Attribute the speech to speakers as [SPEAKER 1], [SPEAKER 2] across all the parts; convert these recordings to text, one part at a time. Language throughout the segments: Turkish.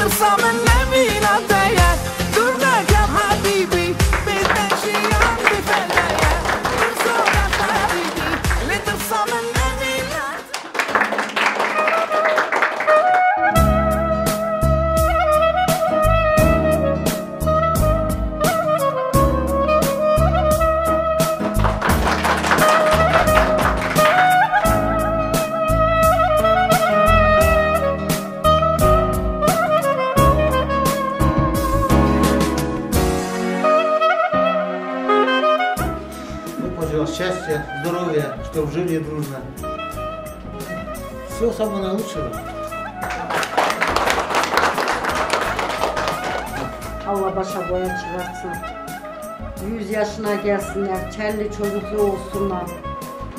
[SPEAKER 1] ترسى من نبينا دايا دورك يا حبيبي بدك شي عندي فلايا ترسى يا حبيبي اللي ترسى من نبينا
[SPEAKER 2] Счастья, здоровья, чтобы жили дружно. Всего самого наилучшего.
[SPEAKER 3] Allah başa boya çıkartsın. 100 yaşına gelsinler, kelli çocuklu olsunlar.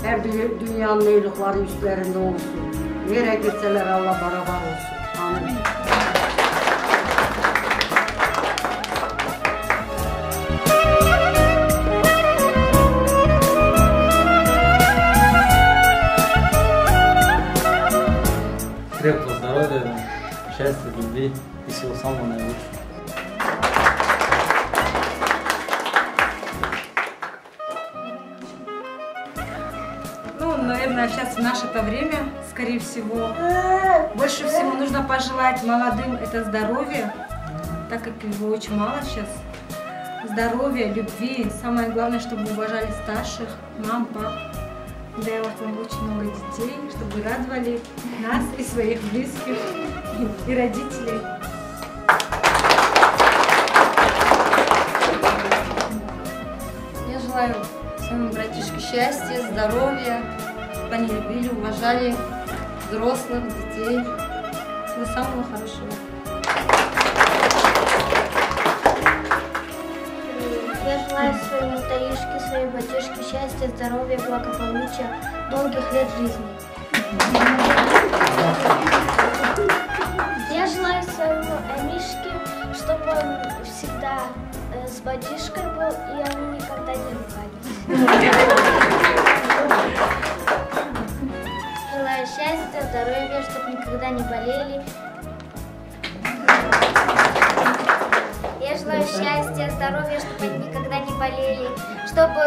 [SPEAKER 3] Her dünyanın iyilikleri üstlerinde olsun. Nereye gitseler Allah beraber olsun. Amin.
[SPEAKER 2] Крепкого здоровья, счастья, любви и всего самого наилучшего.
[SPEAKER 4] Ну, наверное, сейчас в наше-то время, скорее всего, больше всего нужно пожелать молодым это здоровье, так как его очень мало сейчас. Здоровья, любви, самое главное, чтобы уважали старших, мам, пап. Дай вам очень много детей, чтобы радовали нас и своих близких, и родителей.
[SPEAKER 5] Я желаю своему братишке счастья, здоровья, чтобы они любили, уважали взрослых, детей. Всего самого хорошего.
[SPEAKER 6] Я желаю своему таишке, своей батюшке счастья, здоровья, благополучия, долгих лет жизни. Я желаю своему Амишке, чтобы он всегда с батюшкой был, и они никогда не ругались. Желаю счастья, здоровья, чтобы никогда не болели. Я желаю счастья, здоровья, чтобы они никогда не болели, чтобы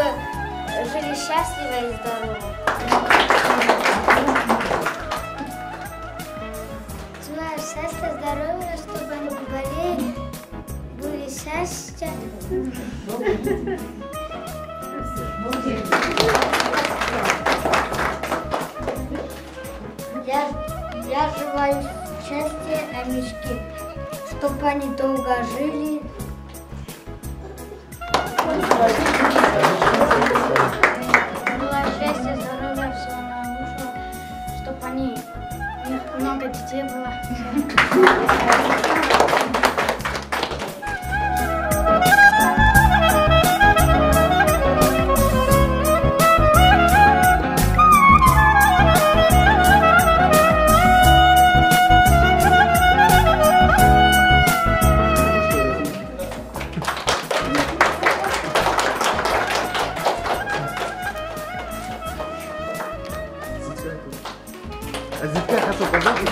[SPEAKER 6] жили счастливо и здорово. Желаю счастья, здоровья, чтобы они не болели, были счастья. Я желаю счастья Амишке, чтобы они долго жили. Желаю счастья, здоровья, всего наилучшего, чтобы они, у них много детей было.
[SPEAKER 2] А здесь хочу позапустить.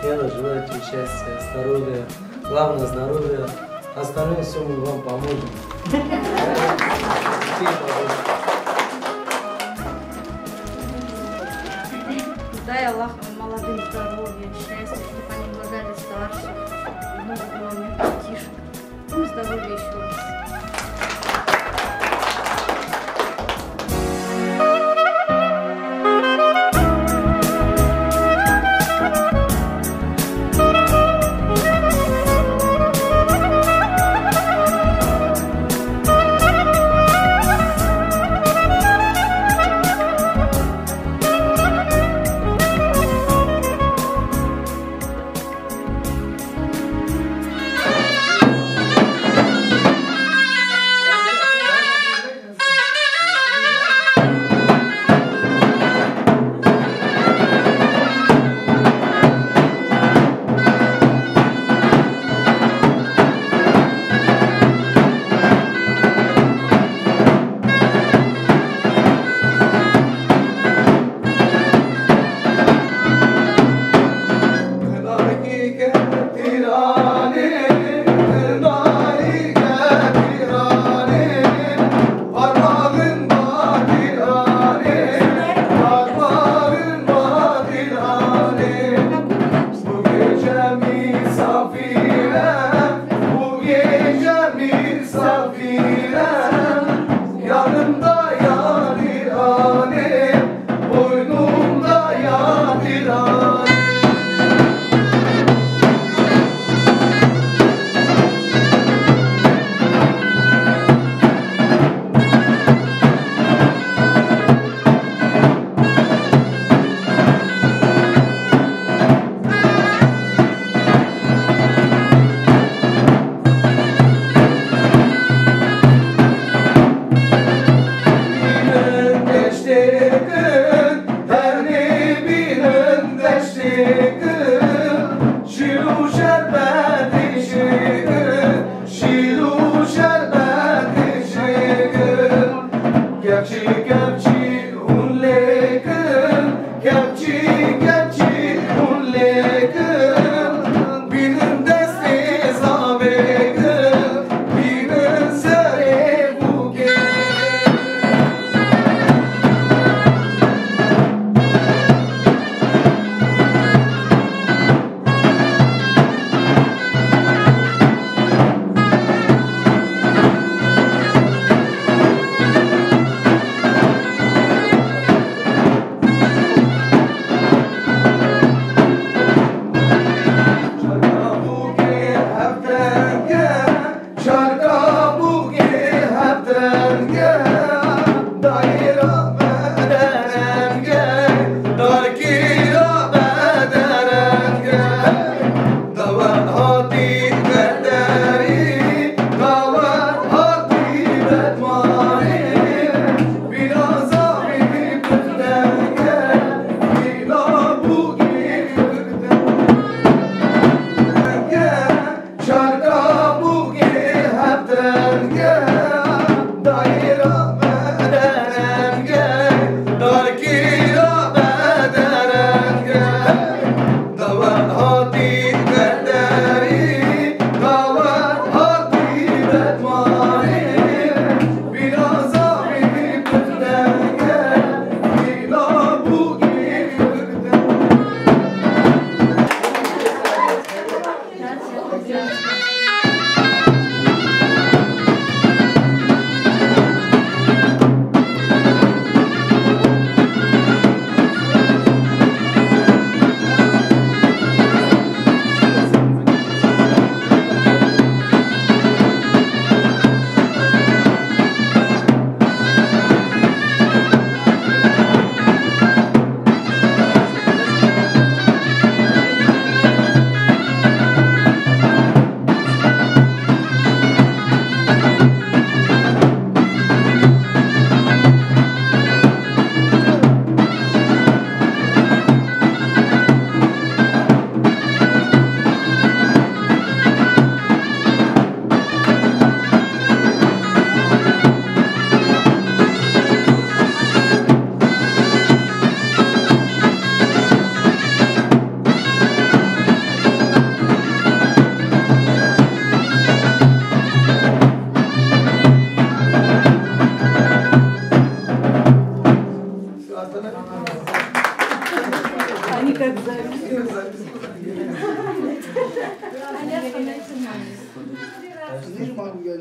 [SPEAKER 2] Я желаю тебе счастья, здоровья, главное здоровья, остальное все мы вам поможем.
[SPEAKER 4] Дай Аллах молодым здоровья, счастья, чтобы они уважали старших, много моих детишек. Ну, здоровья еще раз.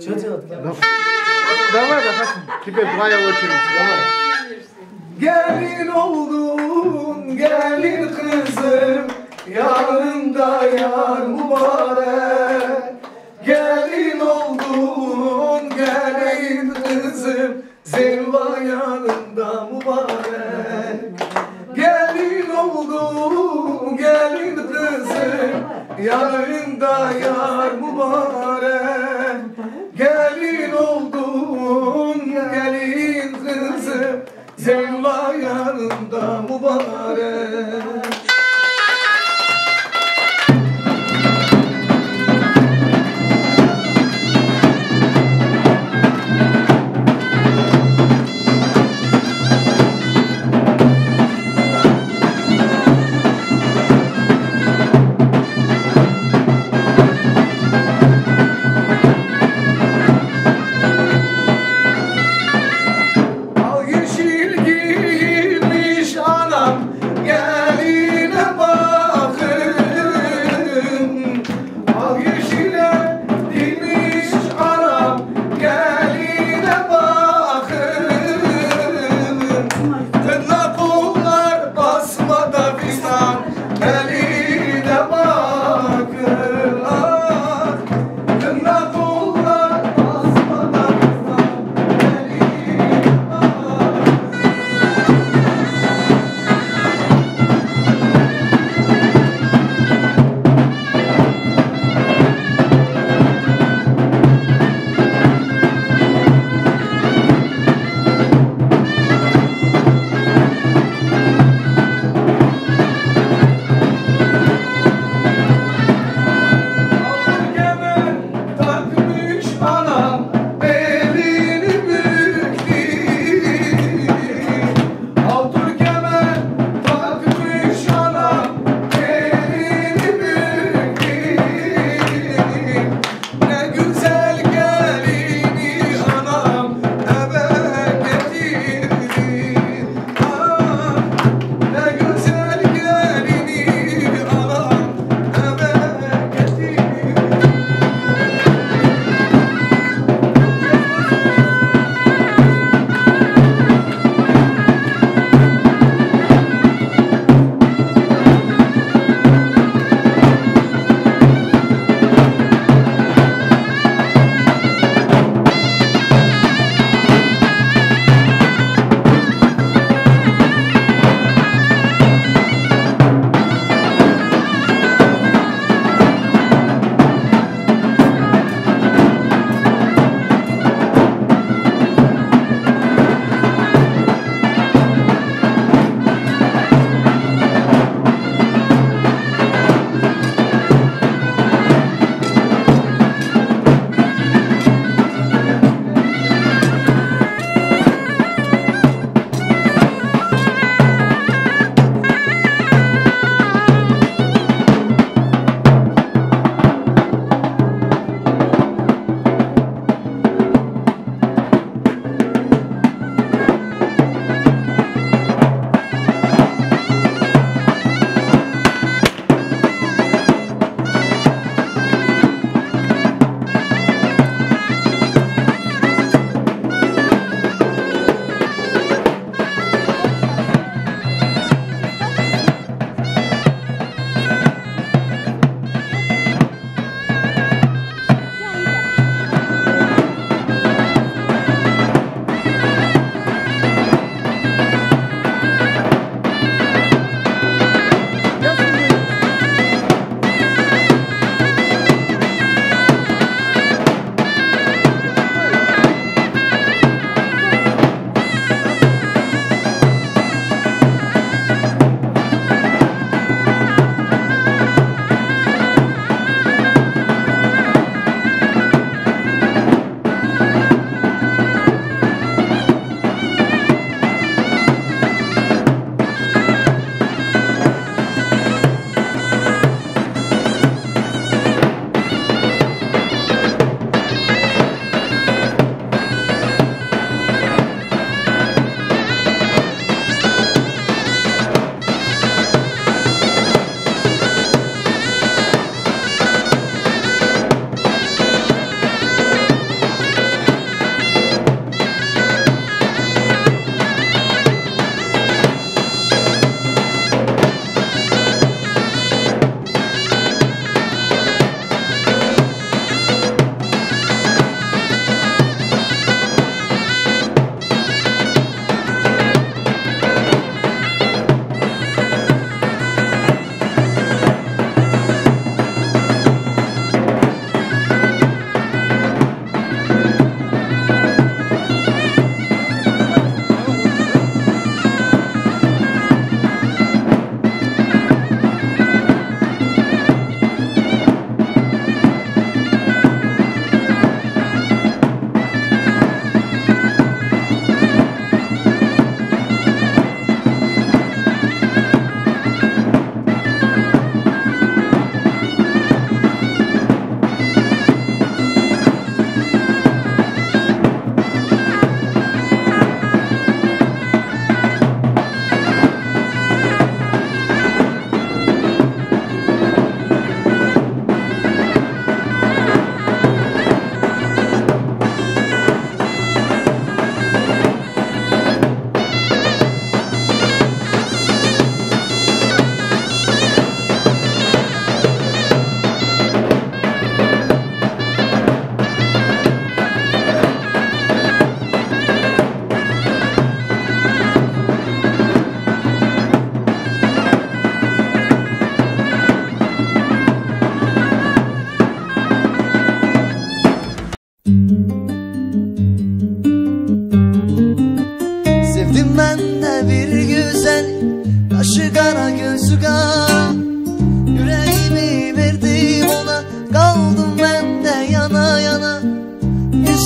[SPEAKER 2] Что делать?
[SPEAKER 7] Давай, теперь твоя очередь. Давай.
[SPEAKER 1] Gelin oldun, gelin kızım, yanında yar mübarek. Gelin oldun, gelin kızım, zelva yanında mübarek. Gelin oldun, gelin kızım, yanında yar mübarek. Gelin oldun, gelin kızım, zelva yanında mübarek. Al yeşil giy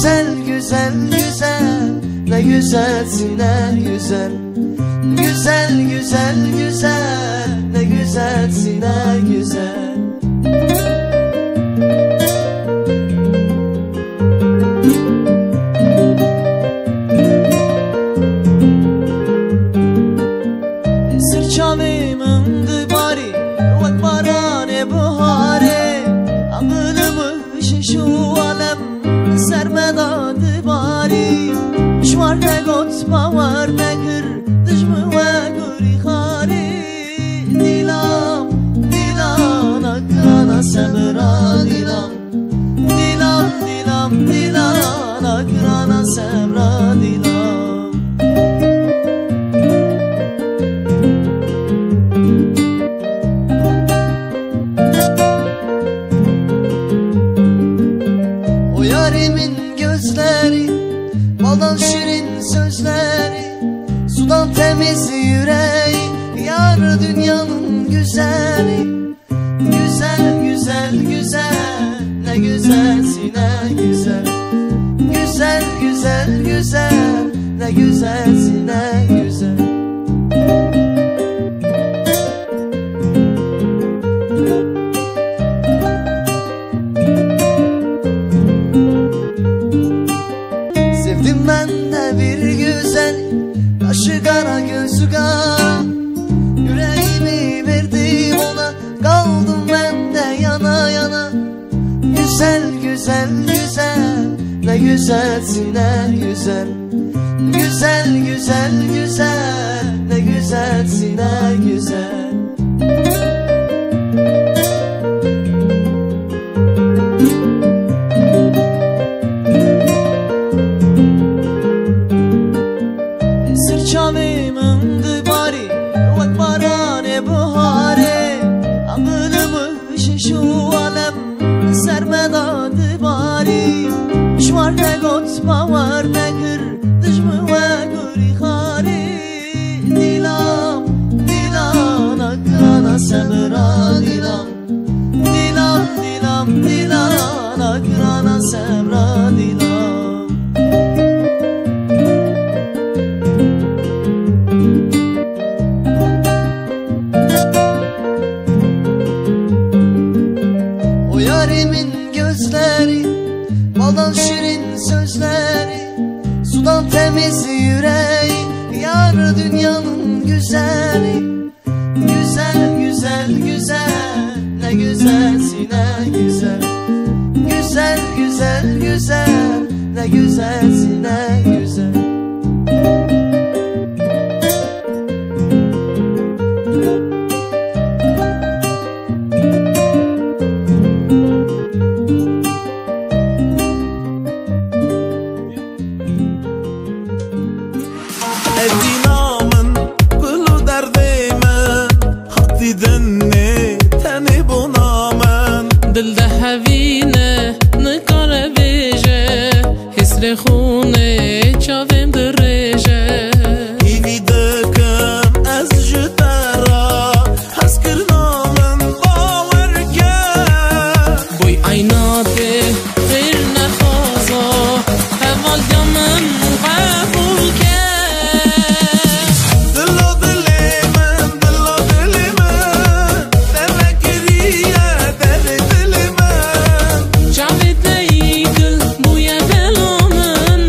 [SPEAKER 8] Güzel güzel güzel, ne güzelsin ne güzel. Güzel güzel güzel, ne güzelsin ne güzel. Sırçavımın dıbari, vak barane buhare. Anılmış şu alem, sermeda dıbari. Şvar ne gotma var ne gır, dışmı ve guri khari. Dilam, dilan, akrana semra dilam. Dilam, dilam, dilan, akrana semra dilam. O yarimin gözleri, baldan şirin sözleri, sudan temiz yüreği, yar dünyanın güzeli. Güzel güzel güzel, ne güzelsin ne güzel. Güzel güzel güzel, ne güzelsin ne güzel. Sevdim ben de bir güzel, kaşı kara gözü kara. Yüreğimi verdim ona, kaldım ben de yana yana. Güzel güzel güzel, ne güzelsin ne güzel. Güzel güzel güzel, ne güzelsin ne güzel. Sırçavımın dıbari, vak barane buhare. Anılmış şu alem, sermeda dıbari. Şvar ne gotma var ne gır, dışmı ve guri khari. Dilam, dilan, akrana semra dilam. Dilam, dilam, dilan, akrana semra dilam. O yarimin gözleri, baldan şirin sözleri, sudan temiz yüreği, yar dünyanın güzeli. Güzel güzel güzel, ne güzelsin ne güzel. Güzel güzel güzel, ne güzelsin ne güzel.
[SPEAKER 1] Edinamın kulu derdime, hattiden ne teni bunamen.
[SPEAKER 9] Dilde hevine nikare veje, hisre khune çavim direje.
[SPEAKER 1] Hivi döküm ez jütera, haskırnamın baverke.
[SPEAKER 9] Boy aynate gir nekhaza, heval gamın qabul ke.
[SPEAKER 1] Dilo dilimin, dilo dilimin, dere giriye dere dilimin.
[SPEAKER 9] Çavite yigil buya belamın,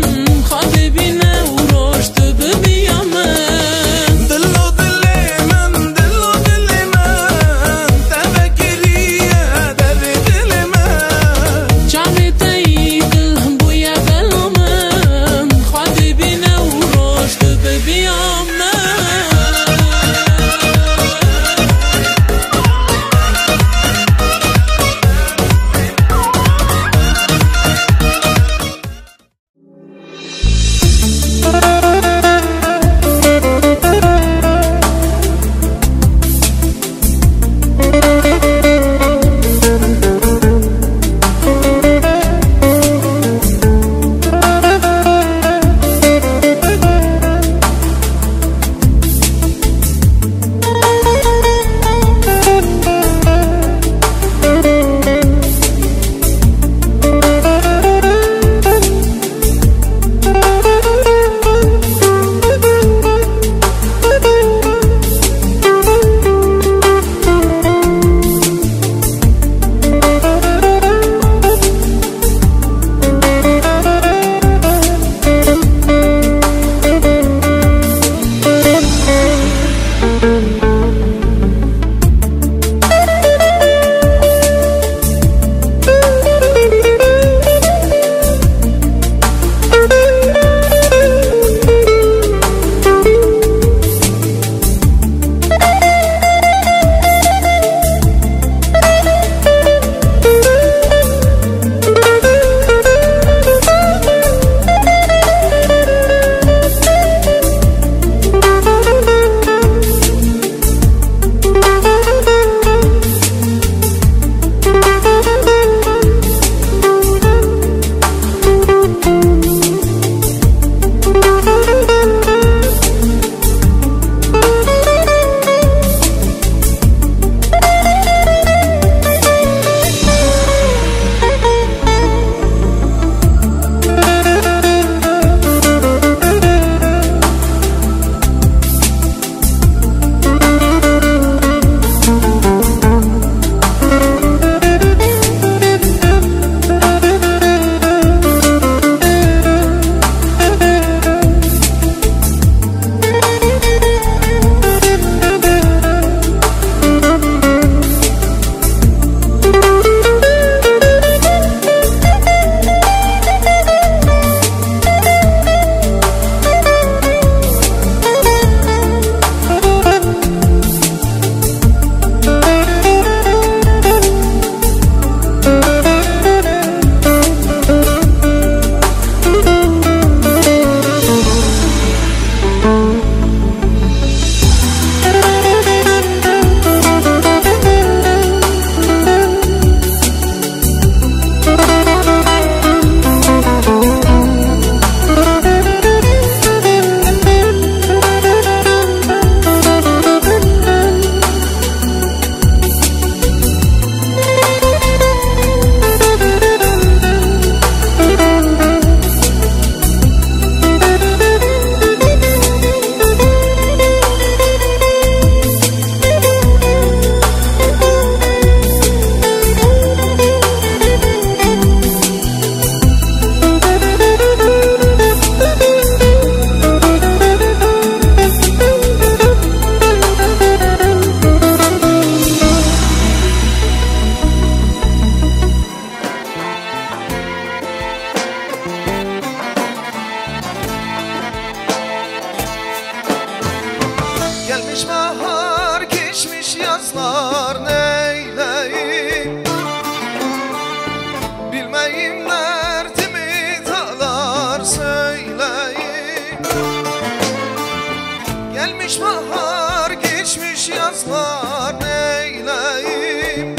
[SPEAKER 10] aslan neyleyim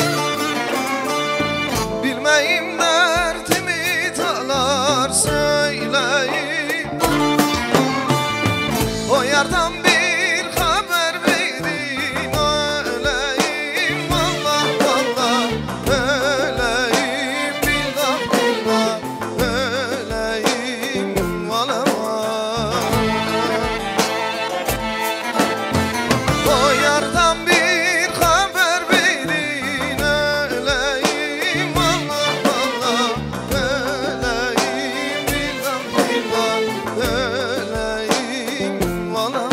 [SPEAKER 10] Bilmeyim derdimi talar söyleyim O yardan bir haber verin öleyim Allah Allah öleyim billah billah öleyim valla O yardan bir haber verin öleyim Allah Allah öleyim billah billah öleyim valla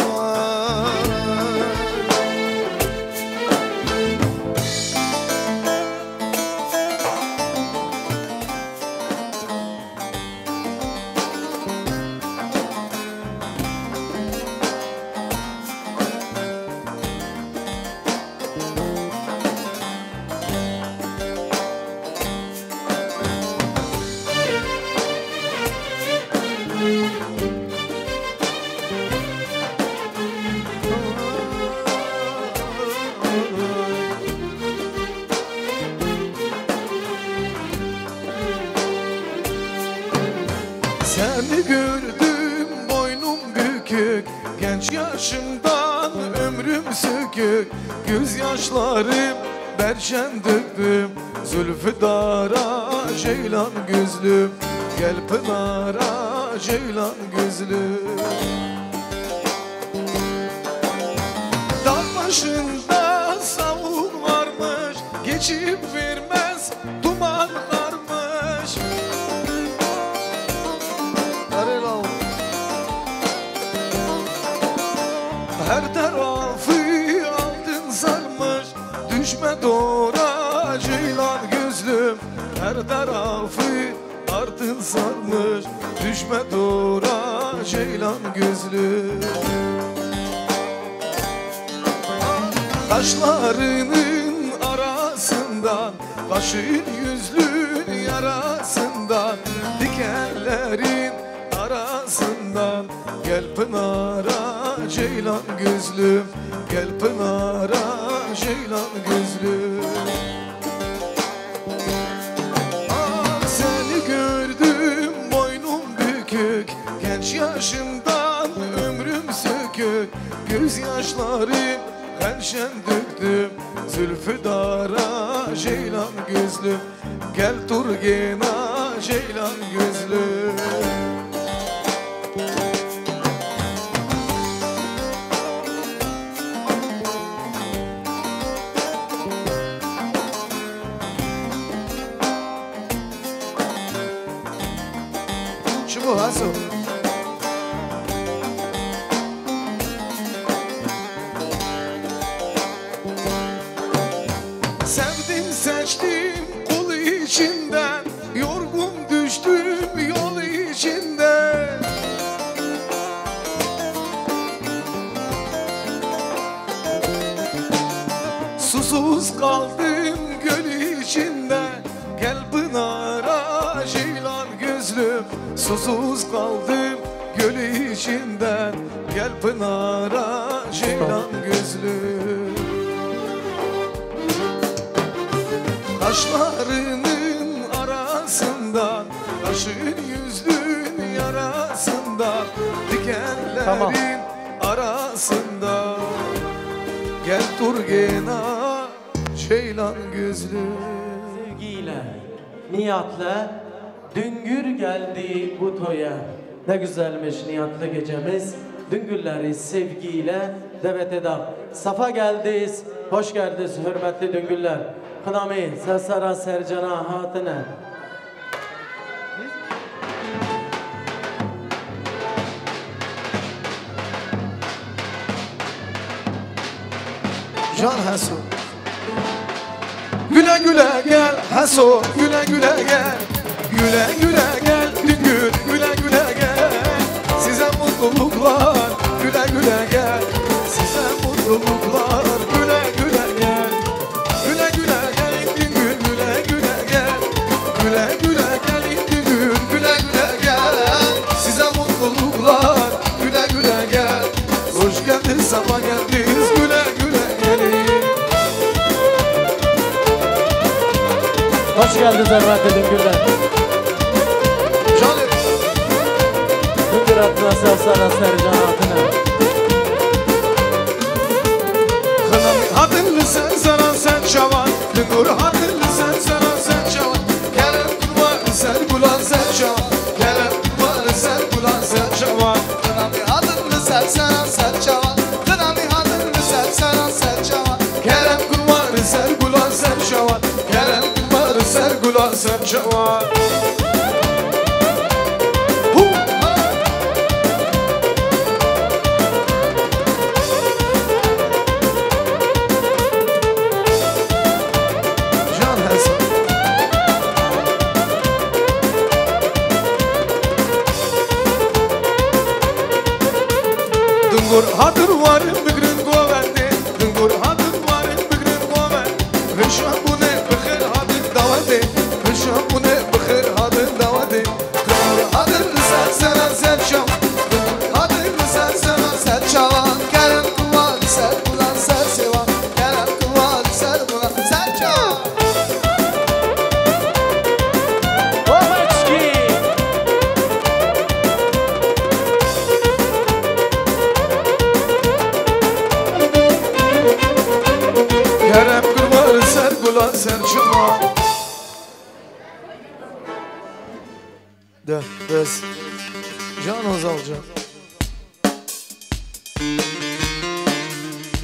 [SPEAKER 10] Seni gördüm boynum bükük Genç yaşımdan ömrüm sökük Gözyaşlarım berşen döktüm Zülfü dara ceylan gözlüm Gel pınara ceylan gözlüm Dağ başında savun varmış Geçip vermez duman varmış Her tarafı altın sarmış Düşme doğra ceylan gözlüm Her tarafı altın sarmış Düşme doğra ceylan gözlüm Kaşlarının arasından Kaşın yüzlün yarasından Dikenlerin arasından Gel pınara ceylan gözlüm Gel pınara ceylan gözlüm Seni gördüm boynum bükük Genç yaşımdan ömrüm sökük Gözyaşlarım henşen döktüm Zülfü dara ceylan gözlüm Gel turgena ceylan gözlüm Şu Haso Sevdim seçtim kul içinden Yorgun düştüm yol içinde Susuz kaldım göl içinde Gel pınara ceylan gözlüm Susuz kaldım göl içinden Gel pınara ceylan gözlüm Kaşlarının arasından Kaşın yüzlün yarasından Dikenlerin arasından Gel turgena ceylan gözlüm
[SPEAKER 11] Sevgiyle, niyatla Düngür geldi bu toya Ne güzelmiş niyatlı gecemiz Düngürleri sevgiyle davet edem Safa geldiniz, hoş geldiniz hürmetli düngürler Kınami, Sesara Sercana hatine
[SPEAKER 10] Can Haso Güle güle gel Haso Güle güle gel Güle güle gel Düngür güle güle gel Size mutluluklar Güle güle gel Size mutluluklar Güle güle gel Güle güle gel Düngür güle güle gel Güle güle gel Düngür güle güle gel Size mutluluklar Güle güle gel Hoş geldin sabah geldiniz Güle güle gelin
[SPEAKER 11] Hepiniz hürmetli Düngürler.
[SPEAKER 10] Canım.
[SPEAKER 11] Düngür adına sevsana Sercan adına.
[SPEAKER 10] Kınami hatırlı sen sana sen çavan. Düngür hatırlı sen sana sen çavan. Kerem var sen bulan sen çavan. Kerem var sen bulan sen çavan. Kınami hatırlı sen sana sen çavan. Kınami hatırlı sen sana sen çavan. Kerem var sen bulan sen çavan. Kerem var sen bulan sen çavan. Dungur hadır varım bugün govende. Dungur hadır varım bugün govende. Hışam bu ne bıkır hadır davade. Hışam bu ne bıkır hadır davade. Dungur hadır sen sana sen çal. Dungur hadır sen sana sen çalan. Kerem kuvar sen bulan sen sevan. Kerem kuvar sen bulan sen çal.
[SPEAKER 11] Omaçki.
[SPEAKER 10] Kerem kurbanı ser bulan ser çıma. De bez. Can Ozalcan.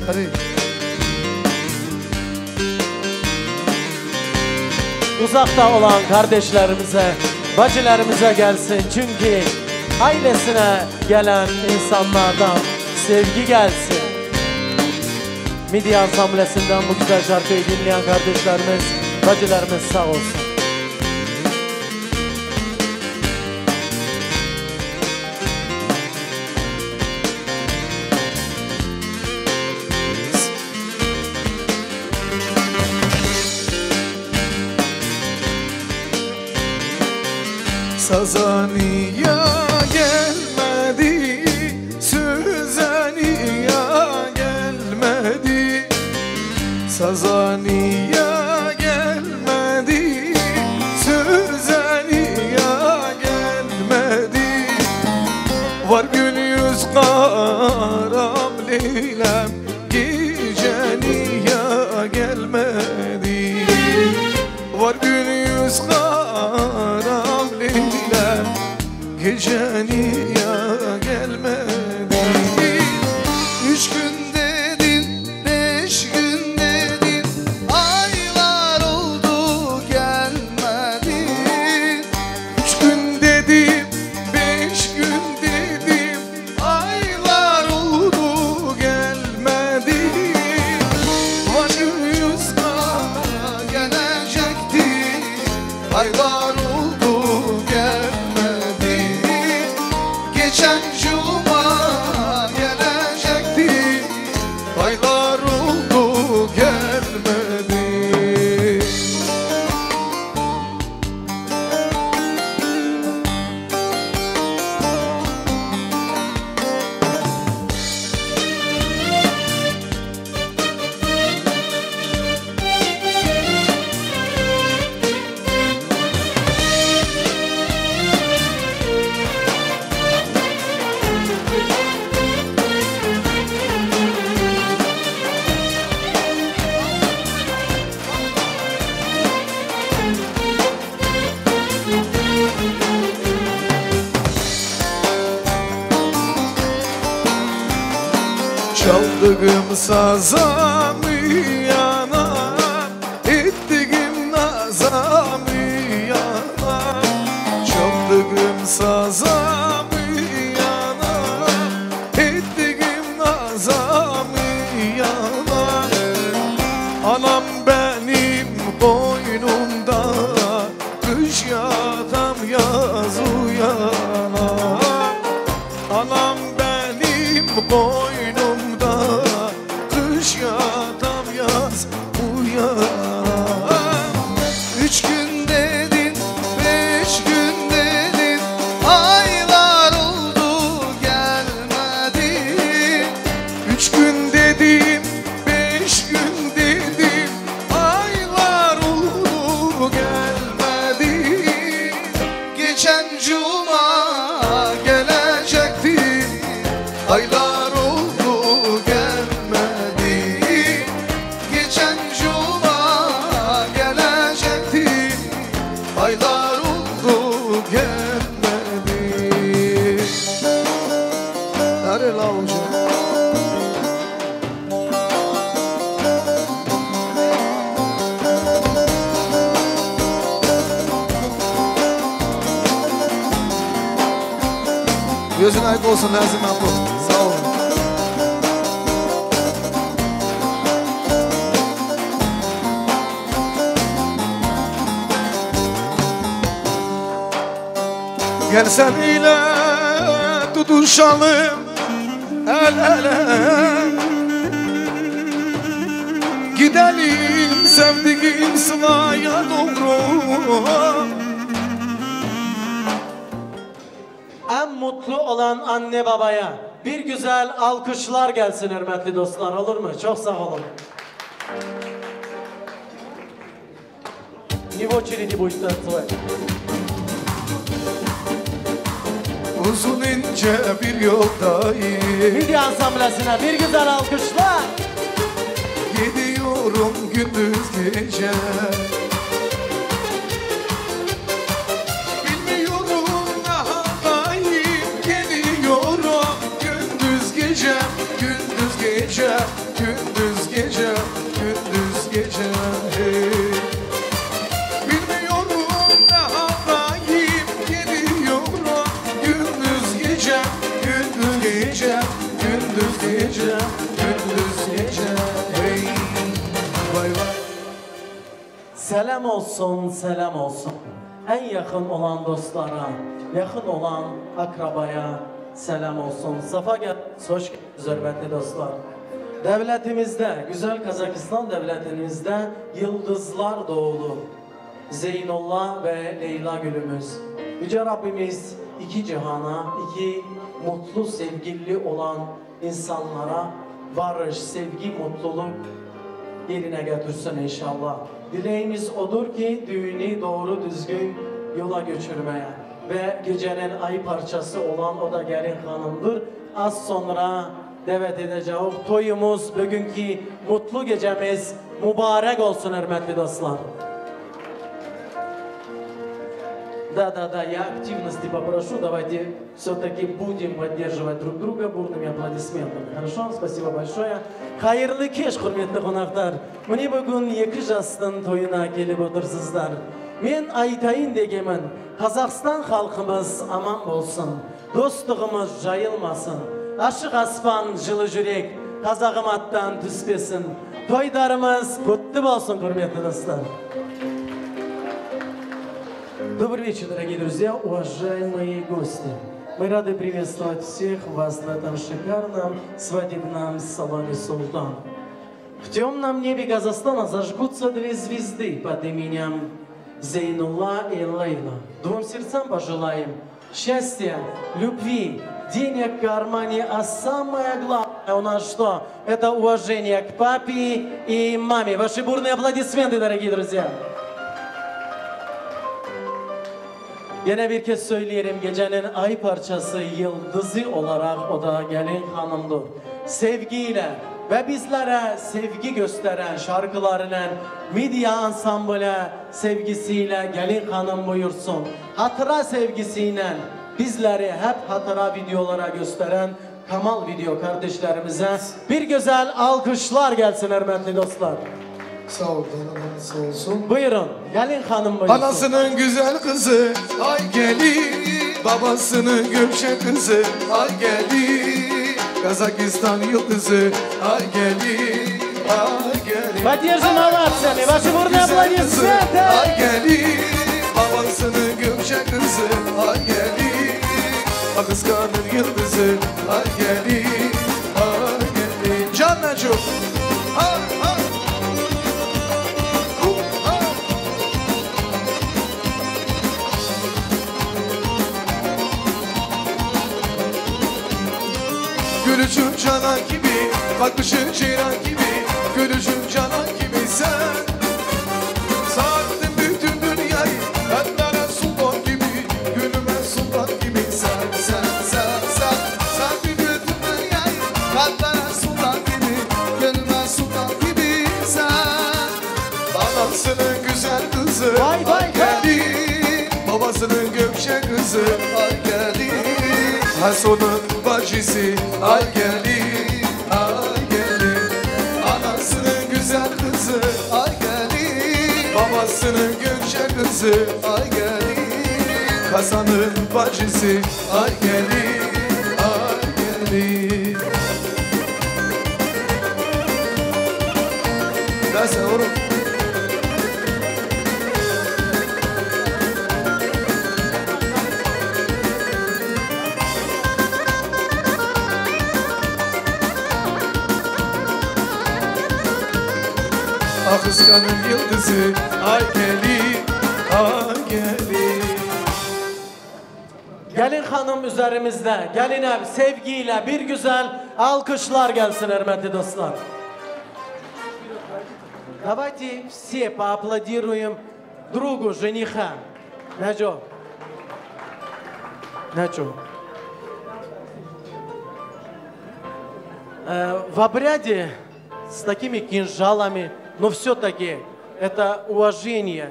[SPEAKER 10] Hadi.
[SPEAKER 11] Uzakta olan kardeşlerimize, bacılarımıza gelsin. Çünkü ailesine gelen insanlardan sevgi gelsin. Midye Ansamblesi'nden bu güzel şarkıyı dinleyen kardeşlerimiz, bacılarımız sağ olsun.
[SPEAKER 10] Sazaniya gelmedi, Süzaniya gelmedi. Sazaniya gelmedi, Süzaniya gelmedi. Var gül yüz karam leylem, geceniya gelmedi. Var gül yüz karam leylem, geceniya gelmedi. 3 gün dedin, 5 gün dedin, aylar oldu gelmedin. 3 gün dedim, 5 gün dedim, aylar oldu gelmedin. Var yüz kara gelecekti, aylar oldu gelmedi. Geçen cuma gelecekti, aylar oldu gelmedi. Çaldığım saza mı yanar, ettiğim naza mı yanar. Çaldığım saza mı yanar, ettiğim naza mı yanar. Anam benim boynumda, kış yağdam yaz uyanar. Anam benim boynumda, kış yağdam yaz uyanar. 3 gün dedin, 5 gün dedin, aylar oldu gelmedi. 3 gün dedim, 5 gün dedim, aylar oldu gelmedi. Gözün aydın olsun Nazım abla. Sağ olun. Gel seninle tutuşalım el ele, gidelim sevdiğim sılaya doğru.
[SPEAKER 11] En mutlu olan anne babaya bir güzel alkışlar gelsin hürmetli dostlar, olur mu? Çok sağ olun. Не в очереди будет танцевать.
[SPEAKER 10] Uzun ince bir yoldayım.
[SPEAKER 11] Milli Ansamblesi'ne bir güzel alkışlar.
[SPEAKER 10] Gidiyorum gündüz gece. Bilmiyorum ne haldayım. Gidiyorum gündüz gece. Gündüz gece. Gündüz gece. Gündüz gece. Hey.
[SPEAKER 11] Selam olsun, selam olsun. En yakın olan dostlara, yakın olan akrabaya selam olsun. Safa geldiniz, hoş geldiniz hürmetli dostlar. Devletimizde, güzel Kazakistan devletimizde yıldızlar doğulu. Zeynullah ve Leyla gülümüz. Yüce Rabbimiz iki cihana, iki mutlu sevgili olan insanlara barış, sevgi, mutluluk yerine götürsün inşallah. Dileğimiz odur ki düğünü doğru düzgün yola götürmeye ve gecenin ay parçası olan o da gelin hanımdır. Az sonra davet edeceğiz. Toyumuz, bugünkü mutlu gecemiz mübarek olsun hürmetli dostlar. Да, я активности попрошу, давайте все-таки будем поддерживать друг друга бурными аплодисментами. Хорошо, спасибо большое. Hayırlı kеш, hürmetli konaklar. Mine bugün 2 jastın toyuna gelip otursuzlar. Men aytayın degemen, Kazakistan halkımız aman bolsun, dostluğumuz jayılmasın. Aşık aspan, жылы жүрек, Kazakım attan tüspesin. Toydarımız kutlu olsun hürmetli dostlar. Добрый вечер, дорогие друзья, уважаемые гости. Мы рады приветствовать всех вас в этом шикарном свадебном салоне «Султан». В темном небе Казахстана зажгутся 2 звезды под именем Зейнулла и Лейла. Двум сердцам пожелаем счастья, любви, денег в кармане, а самое главное у нас что? Это уважение к папе и маме. Ваши бурные аплодисменты, дорогие друзья. Yine bir kez söyleyelim, gecenin ay parçası yıldızı olarak o da gelin hanımdır. Sevgiyle ve bizlere sevgi gösteren şarkılarının Midya Ansamblı sevgisiyle gelin hanım buyursun. Hatıra sevgisiyle bizleri hep hatıra videolara gösteren Kamal Video kardeşlerimize bir güzel alkışlar gelsin hürmetli dostlar.
[SPEAKER 10] Sağ ol, sağ olsun.
[SPEAKER 11] Buyurun, gelin hanım buyursun.
[SPEAKER 10] Anasının güzel kızı, ay gelin. Babasının gökçe kızı, ay gelin. Kazakistan yıldızı, ay gelin. Ay gelin.
[SPEAKER 11] Поддержим овациями, ваши бурные аплодисменты.
[SPEAKER 10] Ay gelin. Babasının gökçe kızı, ay gelin. Kazakistan yıldızı, ay gelin. Ay gelin. Cannacığım. Ay ay. Gülüşün canan gibi, bakışın ceylan gibi. Gülüşün canan gibi sen. Sardın bütün dünyayı, bendere sultan gibi. Gülüme sultan gibi sen. Sardın bütün dünyayı, bendere sultan gibi. Gülüme sultan gibi sen. Babasının güzel kızı, ay gelin. Babasının gökçe kızı, ay gelin. Hason'un bacısı, ay gelin, ay gelin. Anasının güzel kızı, ay gelin. Babasının gökçe kızı, ay gelin. Hasan'ın bacısı, ay gelin, geli Ders oğlum Ah kıskanın yıldızı ay geli ay geli
[SPEAKER 11] Gelin hanım üzerimizde, geline sevgiyle bir güzel alkışlar gelsin hürmetli dostlar. Давайте все поаплодируем другу жениха. Начо? Начо? В обряде с такими кинжалами, но все-таки это уважение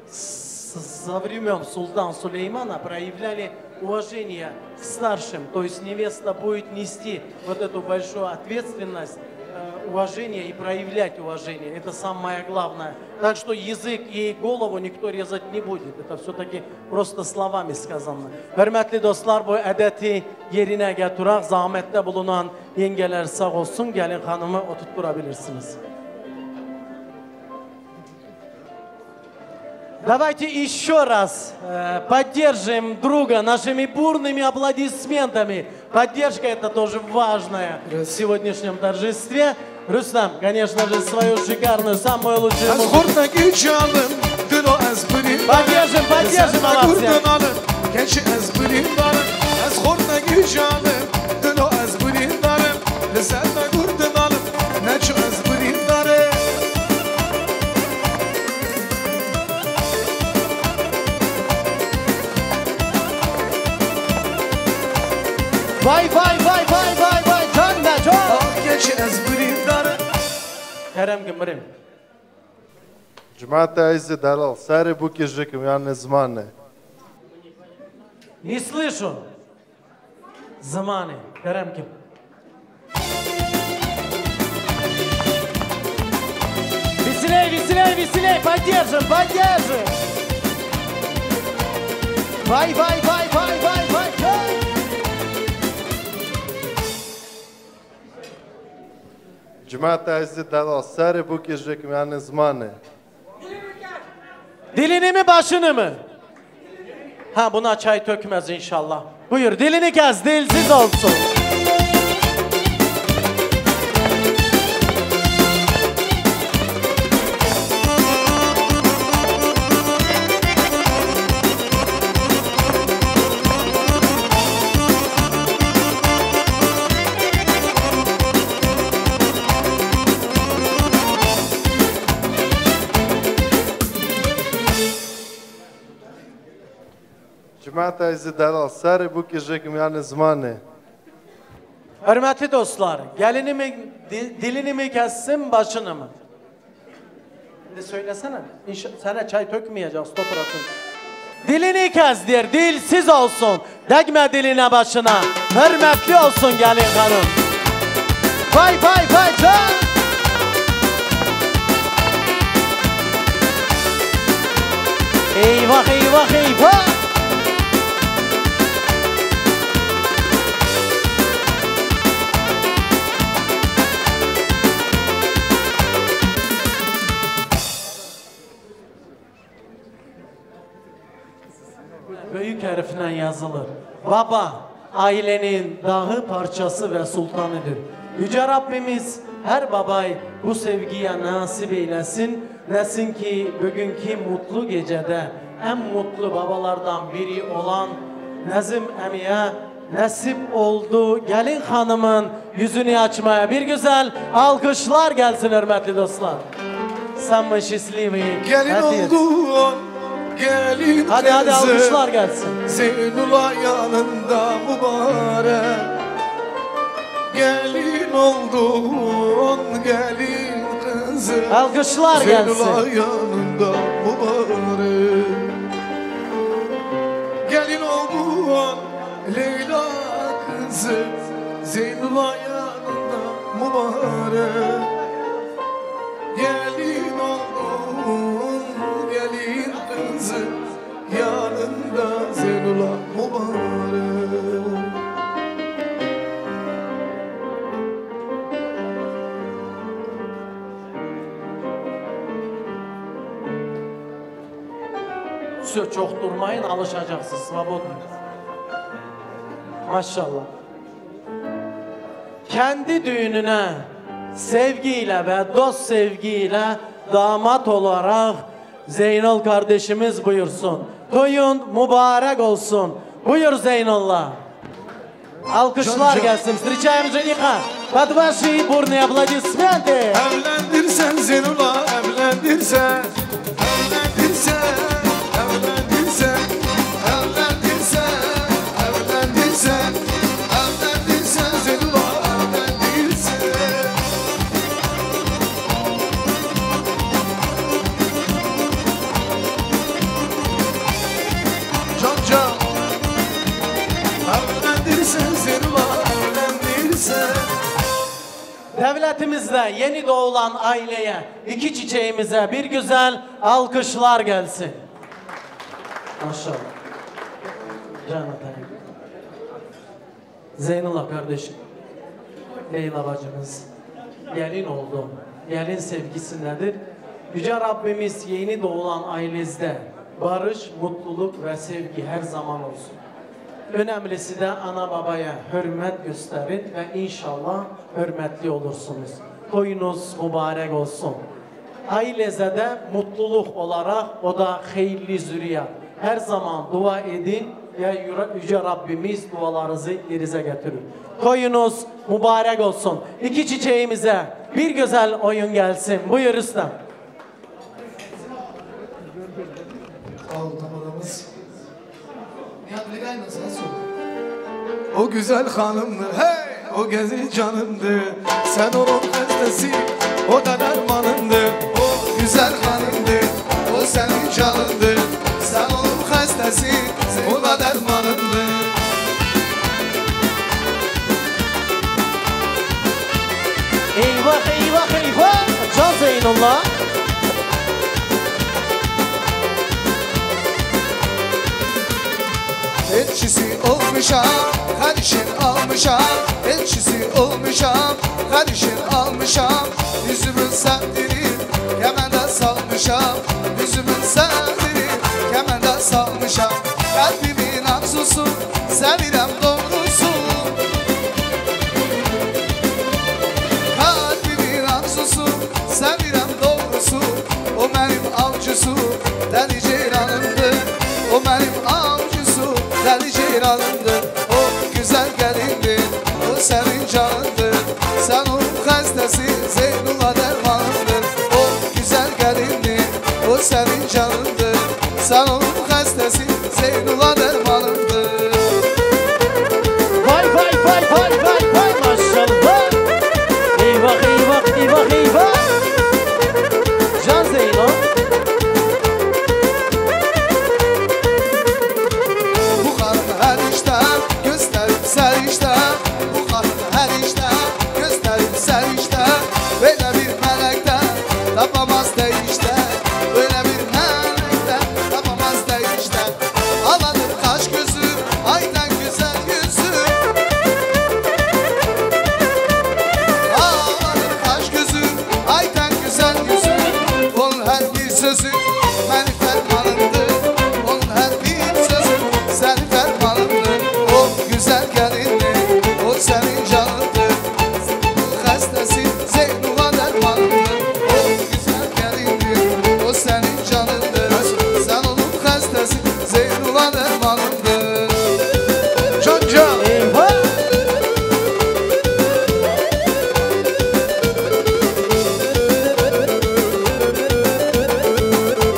[SPEAKER 11] со времен султана Сулеймана проявляли уважение к старшим, то есть невеста будет нести вот эту большую ответственность, уважение и проявлять уважение. Это самое главное. Так что язык и голову никто резать не будет. Это все-таки просто словами сказано. Hürmetli dostlar, bu ədəti yerinə gətirək, zahmətdə bulunan yengeler sağ olsun, gelin hanımı oturtturabilirsiniz. Давайте еще раз поддержим друга нашими бурными аплодисментами. Поддержка это тоже важная в сегодняшнем торжестве. Рустам, конечно же, свою шикарную, самую лучшую музыку. Поддержим, поддержим, молодцы. Vay vay vay vay vay vay can da can.
[SPEAKER 10] Ah geç ezberim darım.
[SPEAKER 11] Kerem Gümrüm.
[SPEAKER 12] Джмата изи далал, саре буки жикам, я не змане.
[SPEAKER 11] Не слышу. Заманы. Kerem Güm. Веселей, веселей, веселей. Поддержим, поддержим. Вай, вай, вай, вай, вай, вай.
[SPEAKER 12] Джмата изи далал, саре буки жикам, я не змане.
[SPEAKER 11] Dilini mi başını mı? Ha buna çay tökmez inşallah. Buyur dilini kes, dilsiz olsun.
[SPEAKER 12] Джмата изи далал, саре буки жикам, я не змане.
[SPEAKER 11] Hürmetli dostlar, gelini mi, dilini mi kessin, başını mı? Şimdi söylesene, sana çay tökmeyeceğiz, stop bırakın. Dilini kes der, dilsiz olsun, degme diline başına, hürmetli olsun gelin hanım. Vay vay vay can! Eyvah eyvah eyvah! Büyük harfle yazılır. Baba, ailenin dağı parçası ve sultanıdır. Yüce Rabbimiz her babay bu sevgiye nasip eylesin. Nesin ki bugünkü mutlu gecede en mutlu babalardan biri olan Nezim Emi'ye nasip oldu gelin hanımın yüzünü açmaya. Bir güzel alkışlar gelsin hürmetli dostlar. Самый счастливый.
[SPEAKER 10] Gelin oldun, gelin
[SPEAKER 11] hadi hadi
[SPEAKER 10] kızı,
[SPEAKER 11] alkışlar gelsin.
[SPEAKER 10] Zeynullah yanında mübarek. Gelin oldun, gelin kızı,
[SPEAKER 11] alkışlar gelsin.
[SPEAKER 10] Zeynullah yanında mübarek. Gelin oldun, Leyla kızı, Zeynullah yanında mübarek. Gelin oldun, gelin kızı, yanında Zeynullah mübarek.
[SPEAKER 11] çok durmayın, alışacaksınız. Svobodno. Maşallah. Kendi düğününe sevgiyle ve dost sevgiyle damat olarak Zeynel kardeşimiz buyursun. Toyun mübarek olsun. Buyur Zeynel'la. Alkışlar gelsin. Встречаем жениха. Под ваши бурные аплодисменты.
[SPEAKER 10] Evlendirsen Zeynul'a, evlendirsen. Evlendirsen, evlendirsen. Evlendirsen, evlendirsen. Evlendirsen Zeynul'a, evlendirsen. Can can. Evlendirsen Zeynul'a, evlendirsen.
[SPEAKER 11] Devletimizde yeni doğulan aileye, iki çiçeğimize bir güzel alkışlar gelsin. Maşallah. Canım benim. Zeynullah kardeşim, Leyla bacımız, gelin oldu. Gelin sevgisi nedir? Yüce Rabbimiz yeni doğulan ailenizde barış, mutluluk ve sevgi her zaman olsun. Önemlisi de ana babaya hürmet gösterin ve inşallah hürmetli olursunuz. Toyunuz mübarek olsun. Ailenize de mutluluk olarak o da hayırlı zürriyet. Her zaman dua edin ve Yüce Rabbimiz dualarınızı yerize getirir. Toyunuz mübarek olsun. İki çiçeğimize bir güzel oyun gelsin. Buyur usta.
[SPEAKER 10] Sağ ol damadımız. O güzel hanımdı, hey, o gezi canımdı. Sen onun hastası, o da dermanındı. O güzel hanımdı, o senin canındı. Sen onun hastası, o da dermanındı.
[SPEAKER 11] Eyvah eyvah eyvah. Can Zeynullah.
[SPEAKER 10] Elçisi olmuşam, kardeşin almışam. Elçisi olmuşam, kardeşin almışam. Yüzümün sendiri, kemende salmışam. Yüzümün sendiri, kemende salmışam. Kalbimin aksusu, sevirem doğrusu. Kalbimin aksusu, sevirem doğrusu. O benim avcısu, deli ceyranımdır. O benim avcısu, deli ceyranımdır. O güzel gelindir, o senin canındır. Sen onun hastası, Zeynullah dermanındır. O güzel gelindir, o senin canındır. Sen onun hastası, Zeynullah dermanındır.
[SPEAKER 11] Vay vay vay vay vay vay maşallah. Eyvah eyvah eyvah eyvah. Can Zeyno.
[SPEAKER 10] Bu kadın her işte gösterip ser işte. Bu kadın her işte gösterip ser işte. Böyle bir melekten tapamaz de işte. Böyle bir melekten tapamaz de işte. Aladır kaş gözü, aydan güzel yüzü. Aladır kaş gözü, aydan güzel yüzü. Onun her bir sözü beni fermanındır. Onun her bir sözü seni fermanındır. O güzel gelindir, o senin canındır. Hastası Zeynullah dermanındır. O güzel gelindir, o senin canındır. Sen onun hastası Zeynullah dermanındır. Can can.
[SPEAKER 11] Eyvah.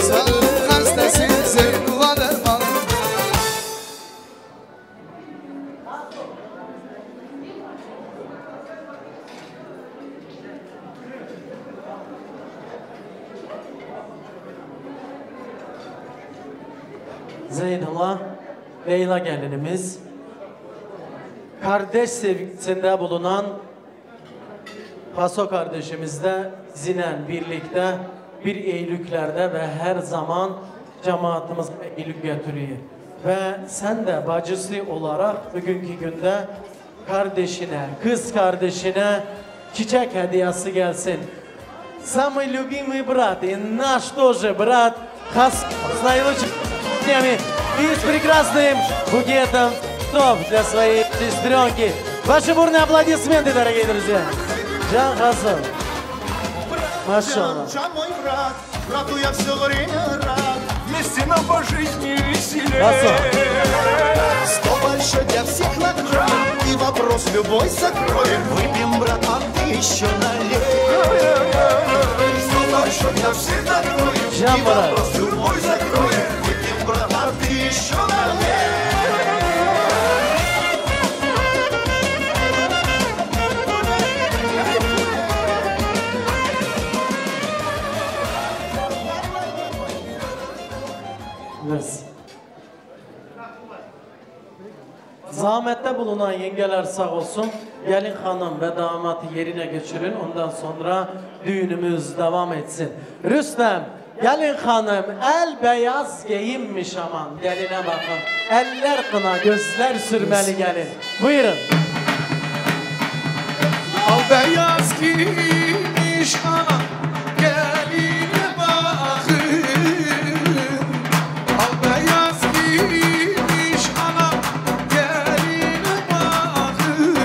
[SPEAKER 10] Sen onun hastası Zeynullah dermanındır.
[SPEAKER 11] Zeynullah, Leyla gelinimiz, kardeş sevgisinde bulunan Paso kardeşimizle zinen birlikte bir eylüklerde ve her zaman cemaatimiz eylük getiriyor. Ve sen de bacısı olarak bugünkü günde kardeşine, kız kardeşine çiçek hediyesi gelsin. Самый любимый брат и наш тоже брат, знаете, песнями и с прекрасным букетом цветов для своей сестренки. Ваши бурные аплодисменты, дорогие друзья. Жан Хасан. Машаллах.
[SPEAKER 13] Жан мой брат, брату я все время рад, вместе нам по жизни веселее. Сто большой для всех наград, и вопрос любой закроем. Выпьем, братан, ты еще налей. Сто большой для всех наград, и вопрос любой закроем. Выпьем, братан, ты еще налей.
[SPEAKER 11] Zahmette bulunan yengeler sağ olsun. Gelin hanım ve damatı yerine geçirin. Ondan sonra düğünümüz devam etsin. Rüstem, gelin hanım el beyaz giyinmiş aman. Geline bakın. Eller kına, gözler sürmeli gelin. Buyurun.
[SPEAKER 10] Al beyaz giymiş anam, geline bakın. Al beyaz giymiş anam, geline bakın.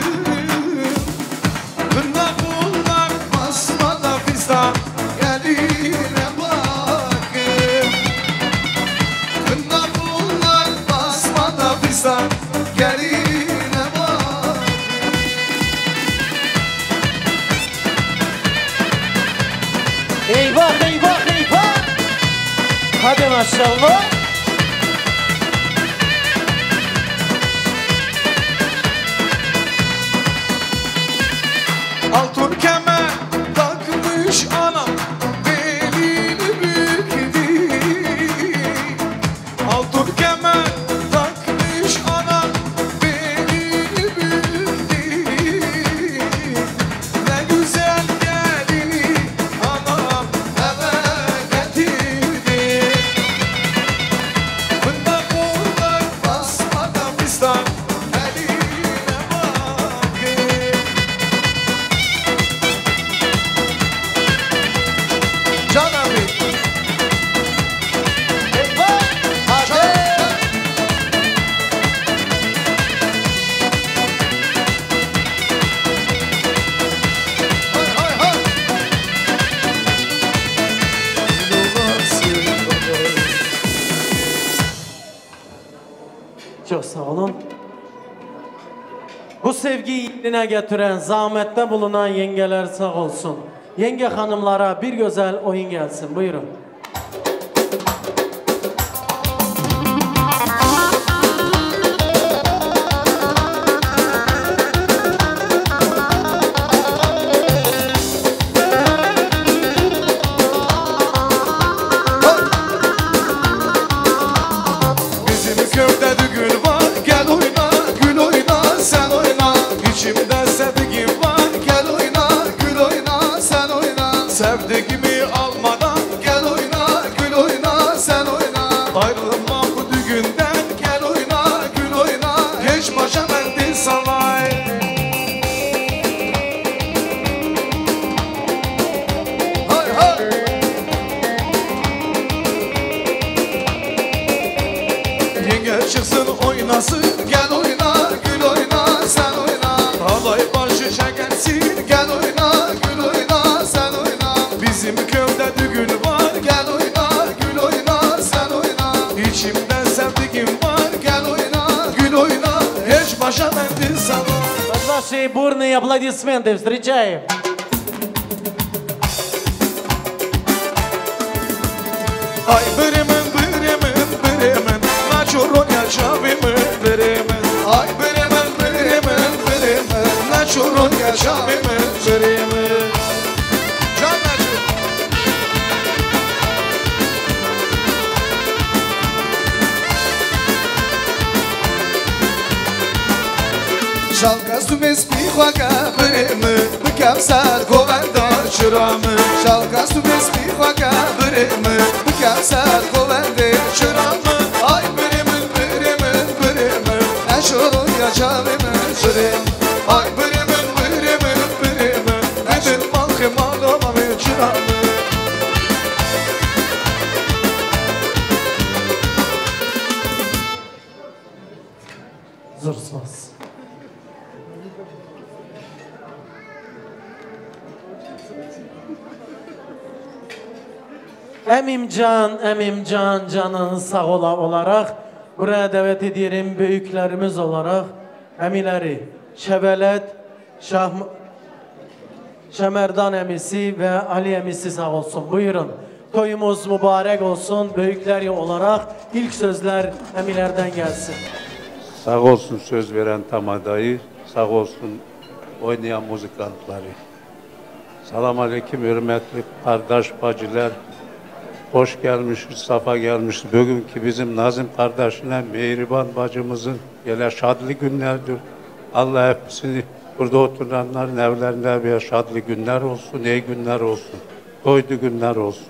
[SPEAKER 10] Kırnak bulmak basmada fistan, geline bakın. Kırnak bulmak basmada fistan, geline
[SPEAKER 11] Eyvah eyvah eyvah. Hadi maşallah.
[SPEAKER 10] Altın kemer takmış anam, belini büktü. Altın kemer takmış anam, belini büktü. Ne güzel gelini anam eve getirdi. Fındık buğday basmadan pistan, eline bakın. Can abi.
[SPEAKER 11] Çok sağ olun. Bu sevgiyi yerine getiren, zahmette bulunan yengeler sağ olsun. Yenge hanımlara bir güzel oyun gelsin. Buyurun.
[SPEAKER 10] Bizim köyde düğün var, gel oyna, gül oyna, sen oyna. İçimde sevgim var, gel oyna, gül oyna, sen oyna. Sevdiğimi almadan gel oyna, gül oyna, sen oyna. Ayrılma bu düğünden, gel oyna, gül oyna. Geç başa mendil salay. Hay hay. Yenge çıksın oynasın, gel oyna, gül oyna, sen oyna. Halay başı çekersin, gel oyna, gül oyna, sen oyna. Bizim köyde düğün var, gel oyna, gül oyna, sen oyna. İçimde sevdiğim var, gel oyna, gül oyna. Geç başa mendil sana.
[SPEAKER 11] Под ваши бурные аплодисменты встречаем.
[SPEAKER 10] Ay birimin, birimin, birimin. Naçurun yaşavimin, birimin. Ay birimin, birimin, birimin. Naçurun yaşavimin, birimin. Can Naçur. Şalkas tümes bir xaka birimi, bikemser govenda çıramı. Şalkas tümes bir xaka birimi, bikemser govenda çıramı. Ay birimin, birimin, birimin. Naçurun yaşavimin, birimin. Ay birimin, birimin, birimin. Nedir malkı malama ve çıramı.
[SPEAKER 11] Zursuz. Emimcan canınız sağ olarak buraya davet ediyorum büyüklerimiz olarak emileri Şebelet, Şemerdan emisi ve Ali emisi sağ olsun. Buyurun. Toyumuz mübarek olsun. Büyükler olarak ilk sözler emilerden gelsin.
[SPEAKER 14] Sağ olsun söz veren tamadayı, sağ olsun oynayan muzikantları. Selam aleyküm hürmetli kardeş bacılar. Hoş gelmişiz, safa gelmişiz. Bugünkü bizim Nazım kardeşine, Mehriban bacımızın gele şadlı günlerdir. Allah hepsini burada oturanların evlerinde bir şadlı günler olsun, iyi günler olsun, doydu günler olsun.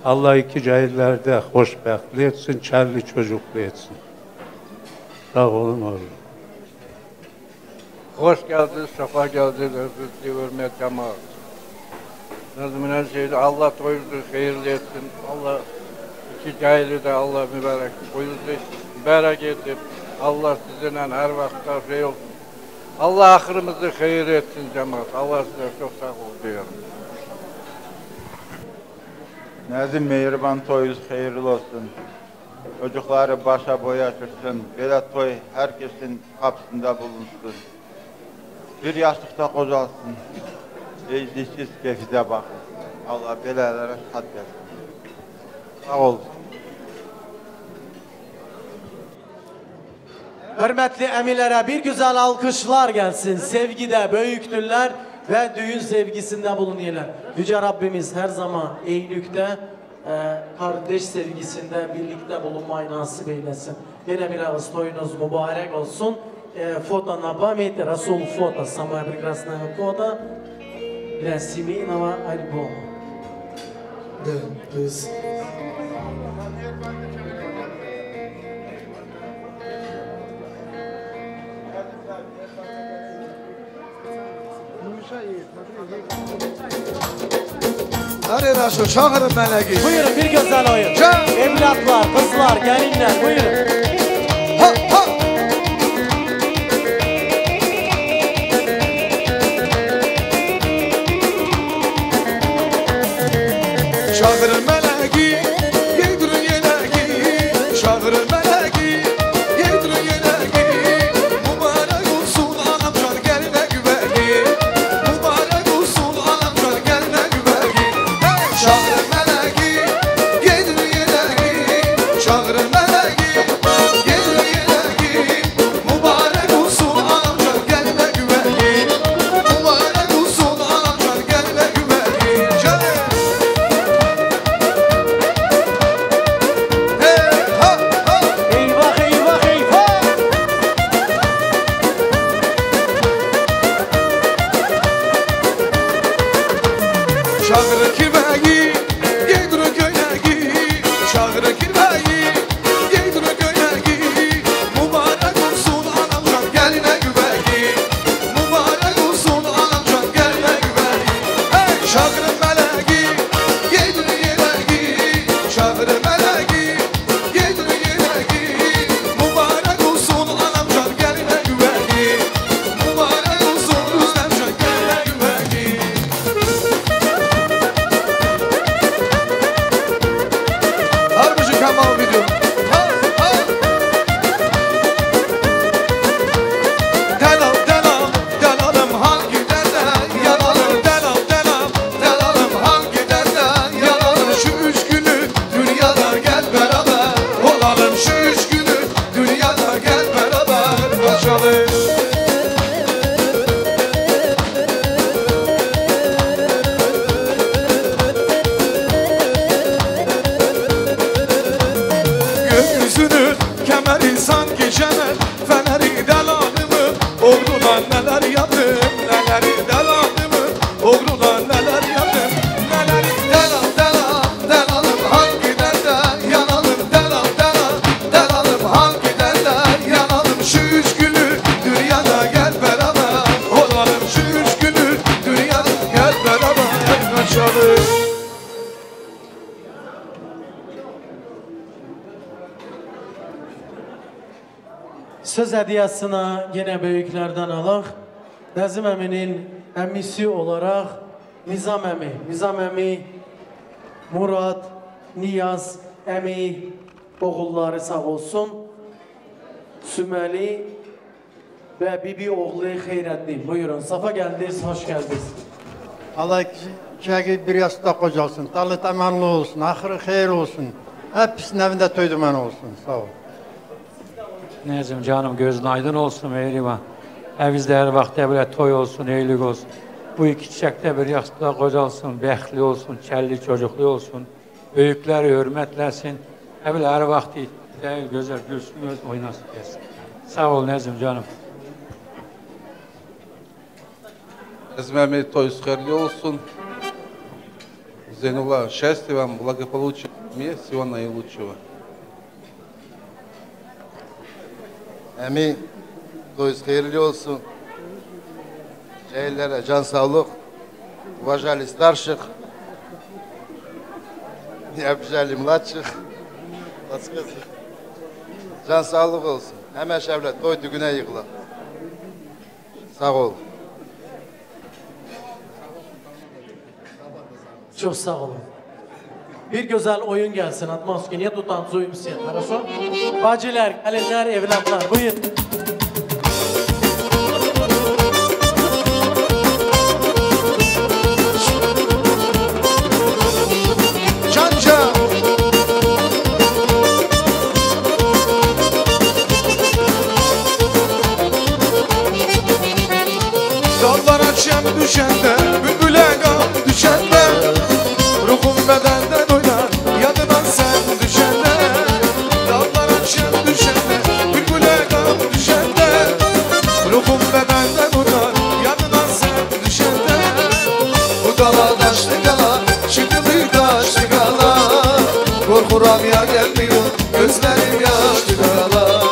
[SPEAKER 14] Allah iki cahillerde hoşbehtli etsin, çerli çocuklu etsin. Sağ olun oğlum.
[SPEAKER 15] Hoş geldiniz, sefa geldiniz, hürmet cemaat. Nazımın şeydi, Allah toyunuzu hayırlı etsin. Allah iki cahili de Allah mübarek toyunuzu mübarek etsin. Allah sizinle her vakit şey olsun. Allah ahırımızı hayır etsin cemaat. Allah size çok sağ ol diyorum.
[SPEAKER 16] Nazım Mehriban toyunuz hayırlı olsun. Çocukları başa boya çıksın. Böyle toy herkesin kapısında bulunsun. Bir yaşlıkta kocalsın. Eclisiz kefize bakın. Allah belalere sıhhat versin. Sağ olun.
[SPEAKER 11] Hürmetli emirlere bir güzel alkışlar gelsin. Sevgide büyüktürler ve düğün sevgisinde bulunuyorlar. Yüce Rabbimiz her zaman iyilikte, kardeş sevgisinde birlikte bulunmayı nasip eylesin. Yine bir ağız toyunuz mübarek olsun. Foto na pamet, Rasul foto, самое прекрасное фото для семейного альбома.
[SPEAKER 10] Да, то есть... Hadi Raşo, çağırın meleği.
[SPEAKER 11] Buyurun bir güzel oyun. Evlatlar, kızlar, gelinler buyurun.
[SPEAKER 10] Ha ha. Çağırın meleği, yedirin yeleği. Çağırın meleği, yedirin yeleği. Mübarek olsun anamcan geline güveni. Mübarek olsun anamcan geline güveni. Çağırın meleği, yedirin yeleği. Çağırın meleği, yedirin yeleği. Mübarek olsun anamcan geline güveni. Mübarek olsun anamcan geline güveni. Canım. Çağırı kirveyi, yediri köyneyi. Çağırı kirveyi, yediri köyneyi. Mübarek olsun anamcan geline güveyi. Mübarek olsun anamcan geline güveyi. Hey çağırı meleği, yediri yeleği. Çağırı meleği, yediri yeleği. Mübarek olsun anamcan geline güveyi. Mübarek olsun Rüstemcan geline güveyi. Harbici Kamal video. Delalım hangi derden yanalım. Delalım hangi derden yanalım. Şu üç günü dünyada gel beraber olalım. Şu üç günü dünyada gel beraber kaçalım. Gökyüzünün kemeri sanki cennet feneri delalımı oğlular neler yaptım neleri delalımı oğlular neler yaptım neleri delalım hangi derden yanalım delalım hangi derden yanalım şu üç günü dünya
[SPEAKER 11] Söz hediyesine yine büyüklerden alaq. Nəzim əminin əmisi olaraq Nizam əmi, Murad, Niyaz əmi, oğulları sağ olsun. Süməli ve Bibi oğlu Xeyrəddin. Buyurun, safa geldiniz, hoş geldiniz.
[SPEAKER 17] Allah iki bir yastıda kocalsın, talı tamanlı olsun, ahırı xeyir olsun. Hepsinin evinde töydümen olsun, sağ ol.
[SPEAKER 18] Nezim canım gözün aydın olsun Mehriban. Evizde her vakit böyle toy olsun, eylik olsun. Bu iki çiçekte bir yastıda kocalsın, bəxtli olsun, kelli çocuklu olsun. Büyükleri hürmetlesin. Evle her vakit değil, güzel gülsün, oynasın gelsin. Sağ ol Nezim canım.
[SPEAKER 19] Nezmами toyuz xeyirli olsun. Зейнулла, счастья вам, благополучия, мне всего наилучшего.
[SPEAKER 12] Emi, toyuz hayırlı olsun. Şehirlere can sağlık. Уважали старших. Не обижали младших. Can sağlık olsun. Hemen şevlet, toy düğüne yıkıla. Sağ ol.
[SPEAKER 11] Çok sağ olun. Bir güzel oyun gelsin atmosferi. Niye tutan suyum size? Хорошо? Bacılar, gelinler, evlatlar. Buyurun.
[SPEAKER 10] Canca. Dallara çem düşende, bülbüle gam düşende, ruhum bedenden oynar, yadına sen düşende. Dallara çem düşende, bülbüle gam düşende, ruhum bedenden oynar, yadına sen düşende. Bu dala daşlı gala, çıkılı daşlı gala, korkuram ya gelmiyor, gözlerim yaşlı gala.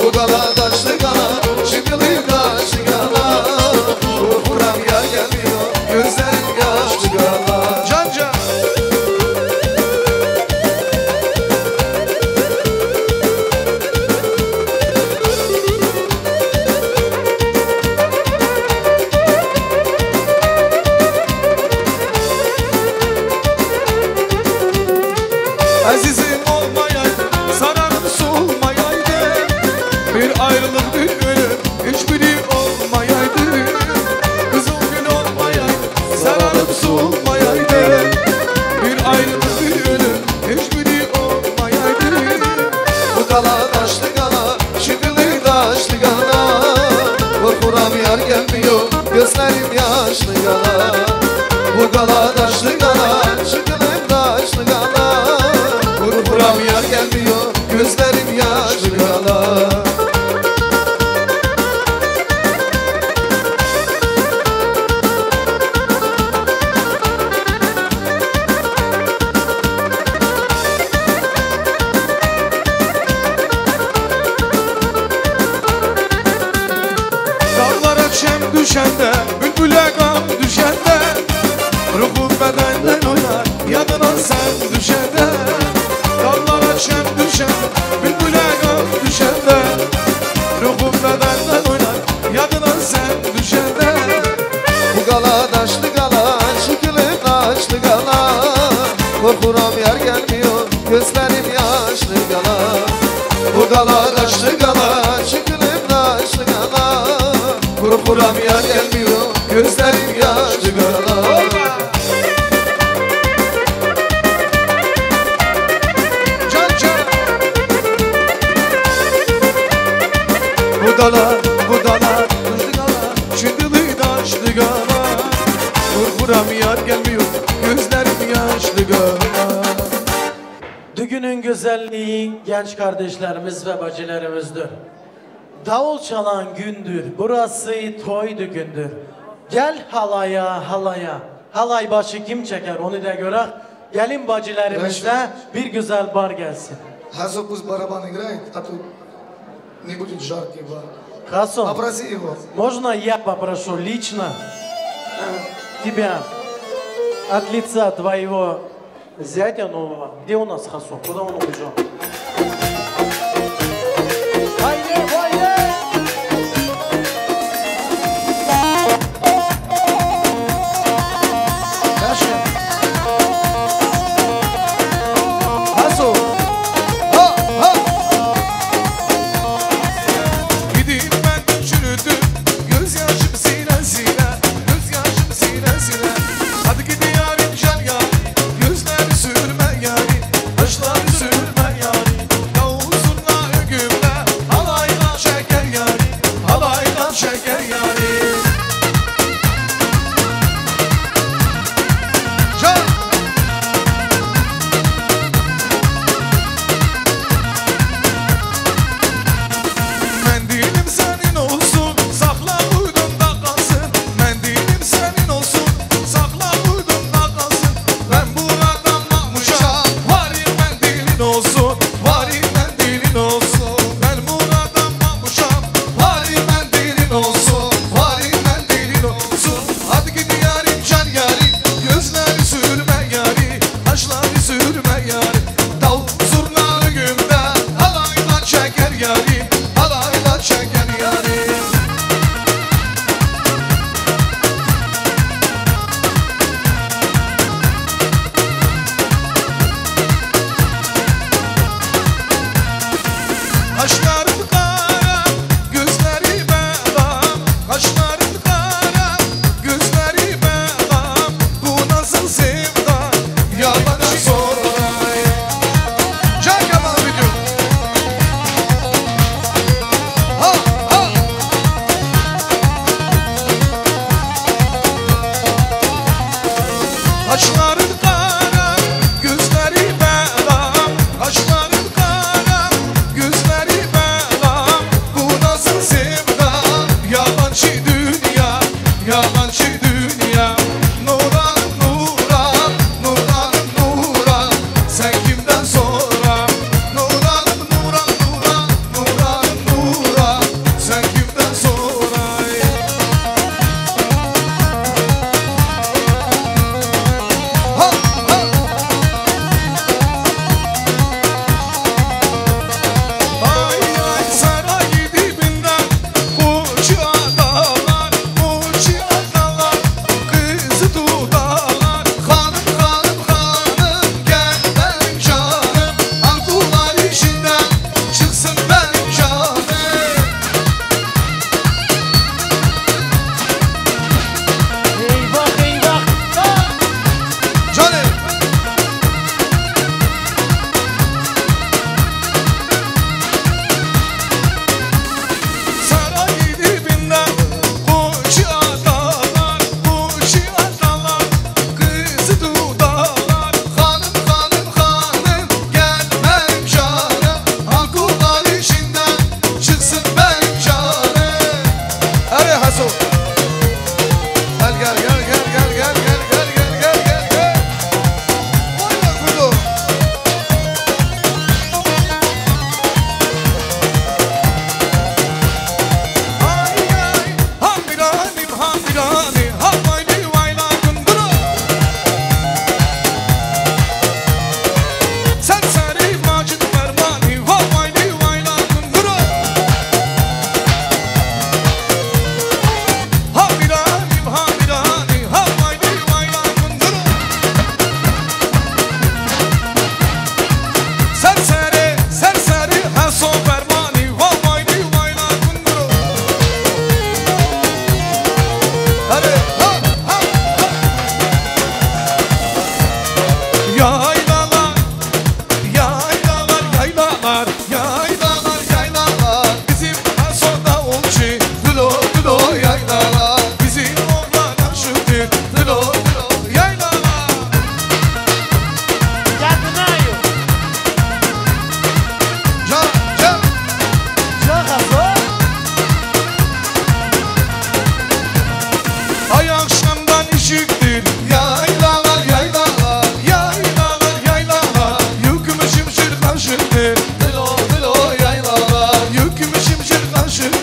[SPEAKER 10] Bu dala daşlı gala, çıkılı daşlı gala, korkuram ya gelmiyor, gözlerim yaşlı gala. Canca. Azizim olmayaydı, sararım solmayaydı. Bir ayrılık bir ölüm, hiçbiri olmayaydı. Kızıl gül olmayaydı, sararım solmayaydı. Bir ayrılık bir ölüm, hiçbiri olmayaydı. Bu gala taşlı gala, şıkılı taşlı gala, korkuram yar gelmiyor, gözlerim yaşlı gala. Bu gala taşlı gala, şıkılı taşlı gala, korkuram yar gelmiyor, gözlerim yaşlı gala. Dallara çem düşende, bülbüle gam düşende, ruhum bedenden oynar, yanına sen düşende. Dallara çem düşende, bülbüle gam düşende, ruhum bedenden oynar, yanına sen düşende. Bu gala daşlı gala, şıkılı daşlı gala, korkuram yar gelmiyor, gözlerim yaşlı gala. Bu gala daşlı gala, şıkılı daşlı gala, korkuram yar gelmiyor, gözlerim yaşlı gala. Bu dala, hızlı gala, şıkılı daşlı gala, korkuram yar gelmiyor, gözlerim yaşlı gala.
[SPEAKER 11] Düğünün güzelliği genç kardeşlerimiz ve bacılarımızdır. Davul çalan gündür, burası toy düğündür. Gel halaya halaya, halay başı kim çeker onu da görək. Gelin bacılarımızla bir güzel bar gelsin.
[SPEAKER 20] Хасо пусть барабан играет, а то не будет жаркий бар.
[SPEAKER 11] Хасо,
[SPEAKER 20] Попроси его.
[SPEAKER 11] можно я попрошу лично тебя от лица твоего зятя нового? Где у нас Хасо? Куда он убежал? Haydi, haydi!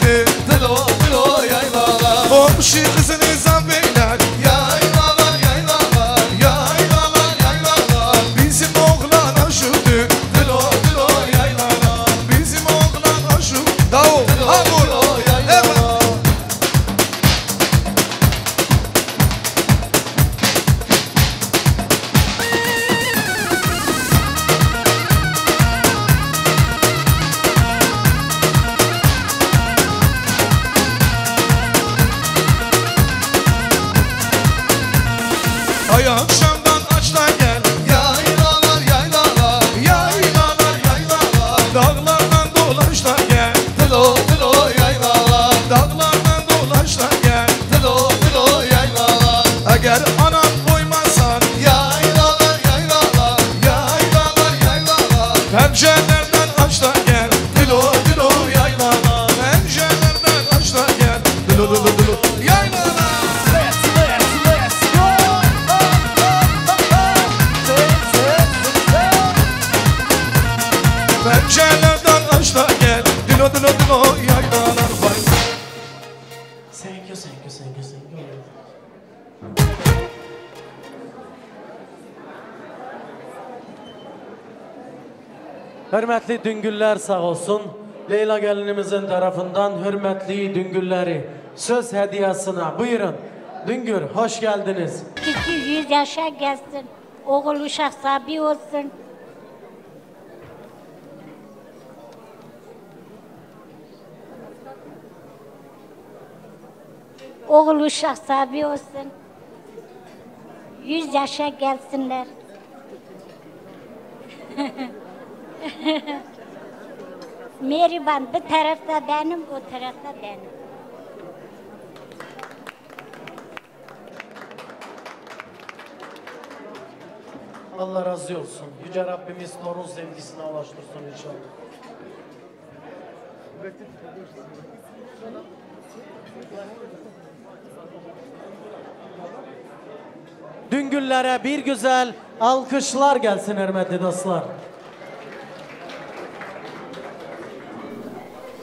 [SPEAKER 10] geldi Dilo dilo yaylalar Komşu kızı nizam beyler Yaylalar yaylalar Yaylalar yaylalar Bizim oğlan aşıktı Dilo dilo yaylalar Bizim oğlan aşık Davul Hamur Ay akşamdan aç da gel Yaylalar yaylalar Yaylalar yaylalar Dağlardan dolaş da gel Dilo dilo yaylalar Dağlardan dolaş da gel Dilo dilo yaylalar Eğer anam koymazsan Yaylalar yaylalar Yaylalar yaylalar Pencerelerden aç da gel Dilo dilo yaylalar Pencerelerden aç da gel Dilo dilo dilo yaylalar Pencerelerden aç da gel Dilo dilo dilo yaylalar var
[SPEAKER 11] Thank you, thank you, thank you, thank you. Hürmetli düngüller sağ olsun. Leyla gelinimizin tarafından hürmetli düngülleri söz hediyesine buyurun. Düngür hoş geldiniz.
[SPEAKER 21] 200 yaşa gelsin. Oğul uşak sabi olsun. Oğul uşak sabi olsun. 100 yaşa gelsinler. Meriban bir tarafta benim, o tarafta benim.
[SPEAKER 11] Allah razı olsun. Yüce Rabbimiz torun sevgisine ulaştırsın inşallah. Düngüllere bir güzel alkışlar gelsin hürmetli dostlar.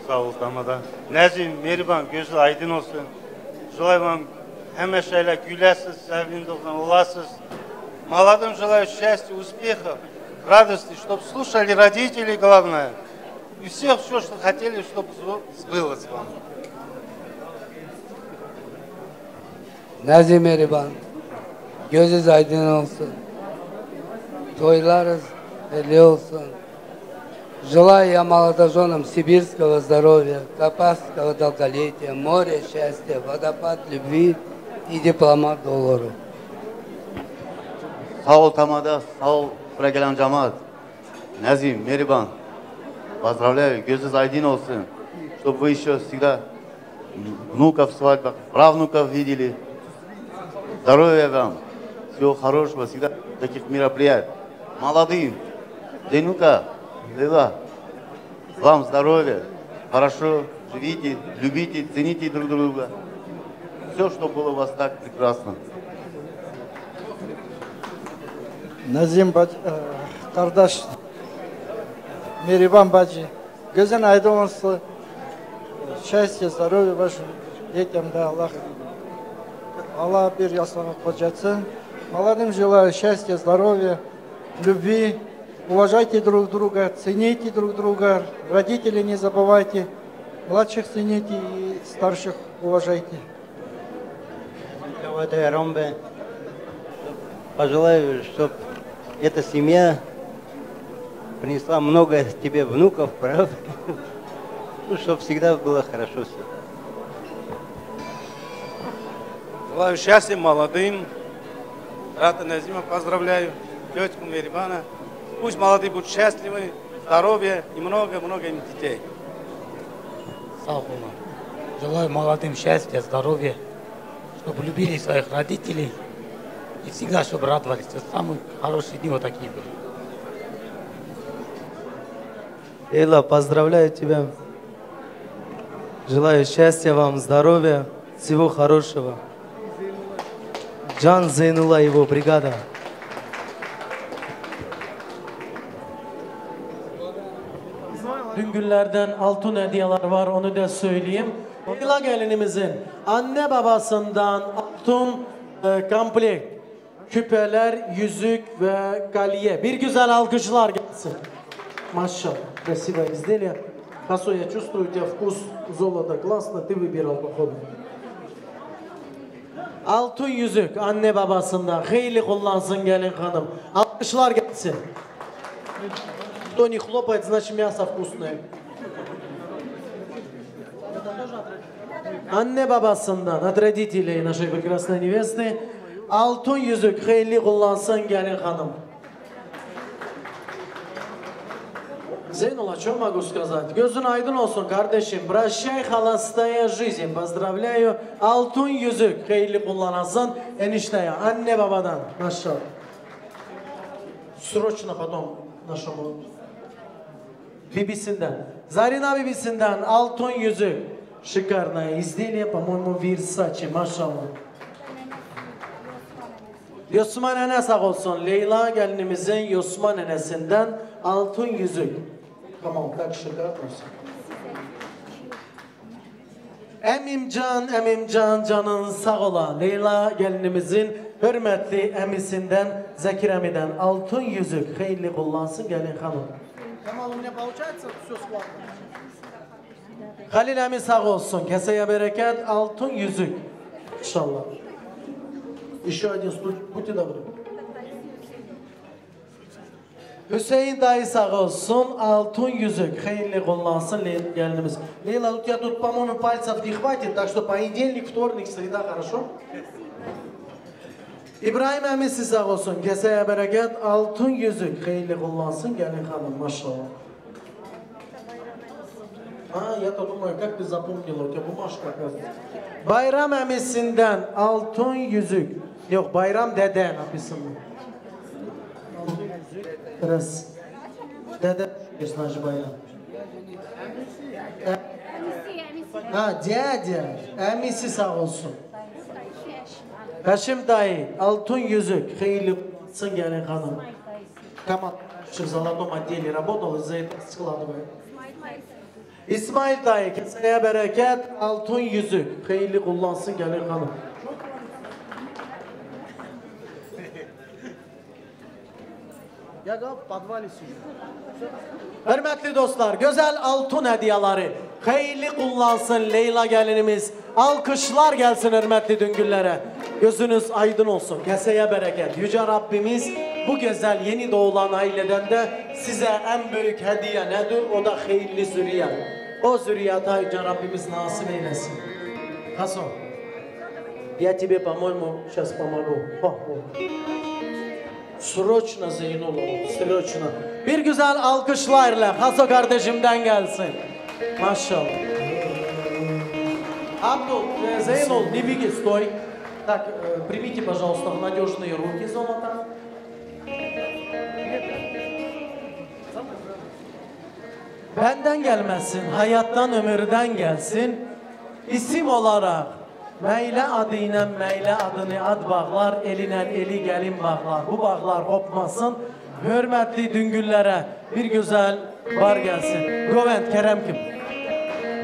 [SPEAKER 16] Sağ ol Damada. Nezim, Meriban, gözü aydın olsun. Желаю hemşeyle gülesiz, sevindiğinizden olasız. Молодым желаю счастья, успехов, радости, чтобы слушали родители, главное. И всех все, что хотели, чтобы сбылось вам.
[SPEAKER 2] Nezim Meriban, gözünüz aydın olsun. Toylarız belli olsun. Желаю я молодоженам сибирского здоровья, капасского долголетия, моря счастья, водопад любви и дипломат долларов.
[SPEAKER 16] Sağ ol Tamada, sağ ol buraya gelen cemaat. Nazim, Meriban, поздравляю, gözünüz aydın olsun. Чтобы вы еще всегда внуков, свадьбах, правнуков видели. Здоровья вам, всего хорошего, всегда таких мероприятий. Молодым, Денука, Лила, вам здоровья, хорошо живите, любите, цените друг друга. Все, что было у вас так прекрасно.
[SPEAKER 17] Nazim bacı, kardeş, Meriban bacı, gözün aydın olsun, счастья, здоровья вашим детям, да, Allah bir yaslanıp kocatsın. Молодым желаю счастья, здоровья, любви, уважайте друг друга, цените друг друга, родителей не забывайте, младших цените и старших уважайте.
[SPEAKER 22] Пожелаю, чтобы эта семья принесла много тебе внуков, правда? Ну, чтобы всегда было хорошо все.
[SPEAKER 23] Желаю счастья молодым. Брата Назима поздравляю, тетку Мерибана. Пусть молодые будут счастливы, здоровья и много-много им детей.
[SPEAKER 18] Sağ olun. Желаю молодым счастья, здоровья, чтобы любили своих родителей и всегда, чтобы радовались. Вот самые хорошие дни вот такие были.
[SPEAKER 24] Эйла, поздравляю тебя. Желаю счастья вам, здоровья, всего хорошего. Джан Зейнула, его бригада.
[SPEAKER 7] İsmail
[SPEAKER 11] Düngüllerden altın hediyeler var, onu da söyleyeyim. Leyla gelinimizin anne babasından altın komplekt, küpeler, yüzük ve kolye. Bir güzel alkışlar gelsin. Maşallah, красиво изделие. Хасо, я чувствую у тебя вкус золота. Классно, ты выбирал, походу. Altın yüzük anne babasından. Hayli kullansın gelin hanım. Alkışlar gelsin. Кто не хлопает, значит мясо вкусное. Anne babasından, от родителей нашей прекрасной невесты. Altın yüzük hayli kullansın gelin hanım. Зейнул, о чем могу сказать? Gözün aydın olsun kardeşim. Прощай, холостая жизнь. Поздравляю. Altın yüzük hayli kullanasın enişteye, anne babadan. Maşallah. Срочно потом нашему bibisinden. Zarina bibisinden altın yüzük. Шикарное изделие, по-моему, Versace. Maşallah. Yosman nene sağ olsun. Leyla gelinimizin Yosman nenesinden altın yüzük. Tamam, tak şıkartmasın. Emimcan canın sağ ola. Leyla gelinimizin hürmetli emisinden Zekir Emi'den altın yüzük. Hayırlı kullansın gelin hanım.
[SPEAKER 3] Kemal, у меня получается все складно?
[SPEAKER 11] Halil Emi sağ olsun. Keseye bereket altın yüzük. İnşallah. Еще один стульчик. Будьте добры. Hüseyin dayı sağ olsun. Altın yüzük. Hayırlı kullansın gelinimiz. Лейла, у тебя тут, по-моему, пальцев не хватит, так что понедельник, вторник, среда, хорошо? İbrahim emisi sağ olsun. Keseye bereket altın yüzük. Hayırlı kullansın gelin hanım. Maşallah. Я-то думаю, как ты запомнила, у тебя бумажка оказывается. Bayram emisinden altın yüzük. Yok, Bayram dede написано. Раз. Dede, значит, Bayram. Dede. Emisi sağ olsun. Haşim dayı, altın yüzük. Hayırlı olsun gelin hanım. Камат в золотом отделе работал, из-за этого складывает. İsmail dayı, keseye bereket, altın yüzük. Hayırlı kullansın gelin hanım.
[SPEAKER 3] Я в подвале сижу.
[SPEAKER 11] Hürmetli dostlar, güzel altın hediyeleri hayırlı kullansın Leyla gelinimiz. Alkışlar gelsin hürmetli düngüllere. Gözünüz aydın olsun. Keseye bereket. Yüce Rabbimiz bu güzel yeni doğulan aileden de size en büyük hediye nedir? O da hayırlı zürriyet. O zürriyata Yüce Rabbimiz nasip eylesin. Hasan, я тебе, по-моему, сейчас помогу. Sroçna Zeynul, sroçna. Bir güzel alkışlarla Haso kardeşimden gelsin. Maşallah. Абдул, Zeynul, не беги, стой. Так, примите, пожалуйста, в надежные руки золото. Benden gelmesin, hayattan ömürden gelsin. İsim olarak Meylə adı ilə meylə adını ad bağlar, elinen eli gelin bağlar. Bu bağlar kopmasın. Hürmetli düngüllere bir güzel bar gelsin. Govent, Kerem kim?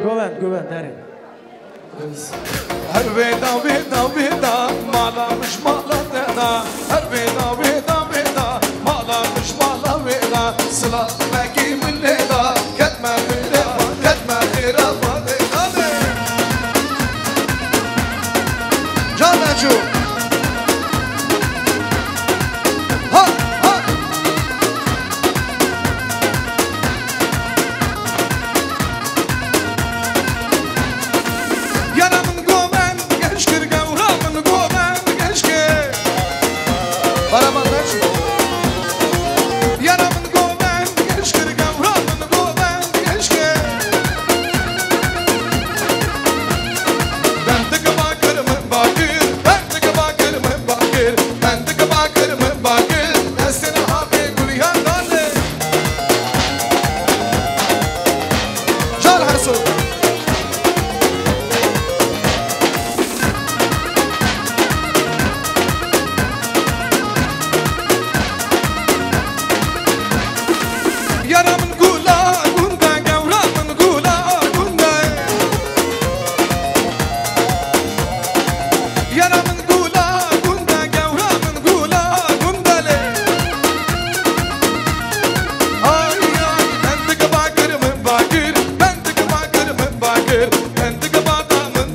[SPEAKER 11] Govent, derin.
[SPEAKER 10] Her veda, malamış maladena. Her veda, malamış malaveda. Sıla meki milleda, ketme milleda, ketme hirava. Canacığım. Ha ha. Yaramın gomen geçkir gavramın gomen geçkir. Baramanlar şu. Yaramın gomen geçkir gavramın gomen geçkir. Ben tıkıma kırmın bakır. Ben tıkıma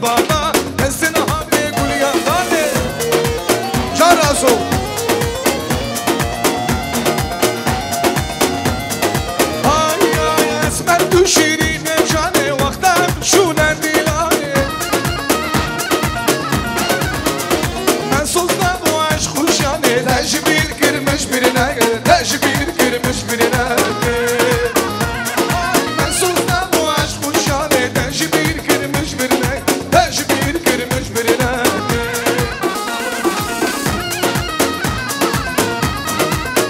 [SPEAKER 10] bana Ezine hane gül yandane Can Rasul Ay ay esmer düşirine cane Vaktan şunen dilane Ben sozdan o aşk kuşane Tecbir girmiş birine Tecbir girmiş birine Ben sozdan o aşk kuşane Tecbir girmiş birine Tecbir girmiş birine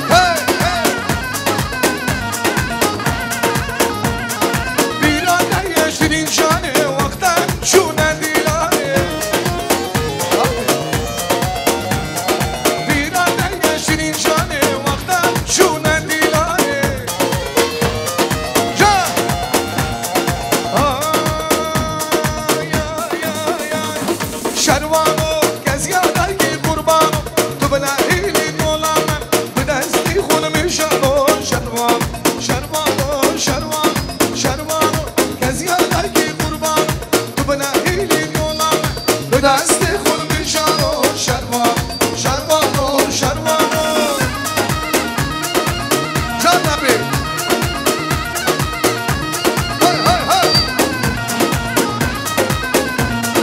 [SPEAKER 10] Hey hey Bir anda yaşadın cane Vaktan şunen dilane Bir anda yaşadın cane Vaktan şunen dilane Can Şervano gezgâdaki kurbanım Tu bana hilin olamam Bu desti khunum şano Şervano Şervano Şervano Şervano gezgâdaki kurbanım Tu bana hilin olamam Bu desti khunum şano Şervano Şervano Şervano Can Nabi Hay hay hay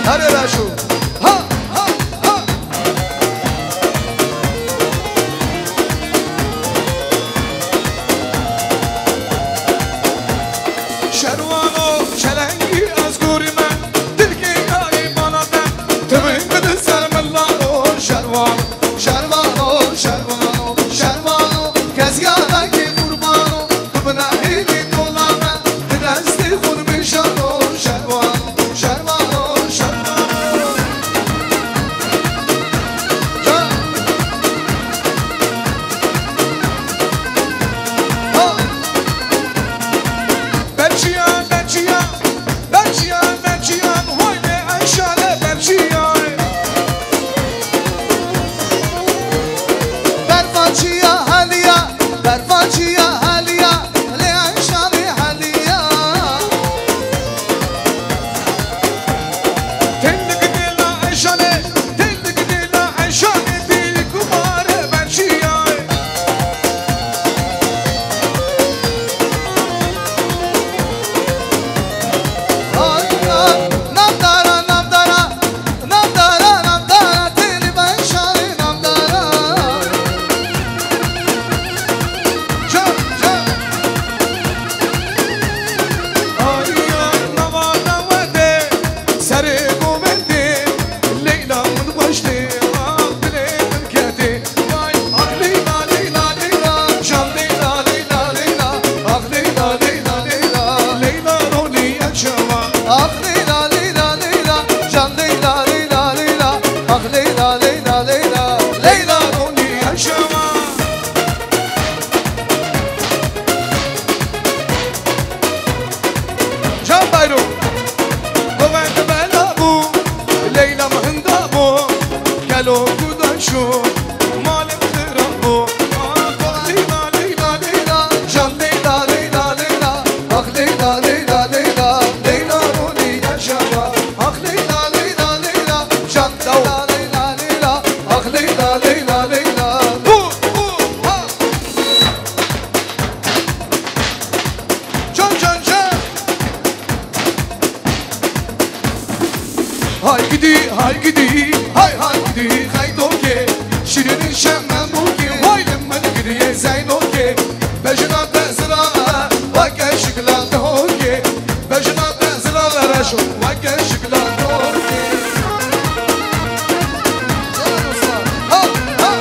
[SPEAKER 10] Hadi Raşu Ha ha ha Şervano çelengi az görmem Dilki yari bana dem Tübün gıdı sermillano Şervano Şervano Şervano Şervano Kezgâdaki kurbanı Tübüne hilin olamam Desti khunum şano Şervano Şervano Şervano Can Ha Berçiyan Berçiyan Berçiyan Berçiyan Vay be Ayşale Berçiyan Berfaçiya Haliya Berfaçiya Haliya Le Ayşale Haliya Tellik dila Ayşale Tellik dila Ayşale Dil kumare Berçiyan Ay ay Namdara Namdara Namdara Namdara Dil Ayşale Namdara Can can Ay ay Nava Nava de Seri Gomende Leyla'mın başlı Akbilemin kedi Vay ah Leyla Leyla Leyla Can Leyla Leyla Leyla Ah Leyla Leyla Leyla Leyla Roni yaşama Ah Leyla Leyla Leyla Can Leyla Leyla Leyla Ah Leyla Leyla Leyla Leyla Roni yaşama Can Bayram Govende bela bu Leyla mıhında bu Gel o kudaşu Malim kıra bu Ah Leyla Leyla Leyla Can Leyla Leyla Leyla Ah Leyla Leyla Leyla Leyla Roni yaşama Ah Leyla Leyla Leyla Can Leyla Leyla Leyla Ah Leyla Leyla Leyla ha Can can can Hay gidi hay gidi hay hay gidi hay doke Şirinin şemmen buki Vay limmen gidiye zeynoke Bejina bezra Vake şıklan doke Bejina bezra Raşu Vake şıklan doke Ha ha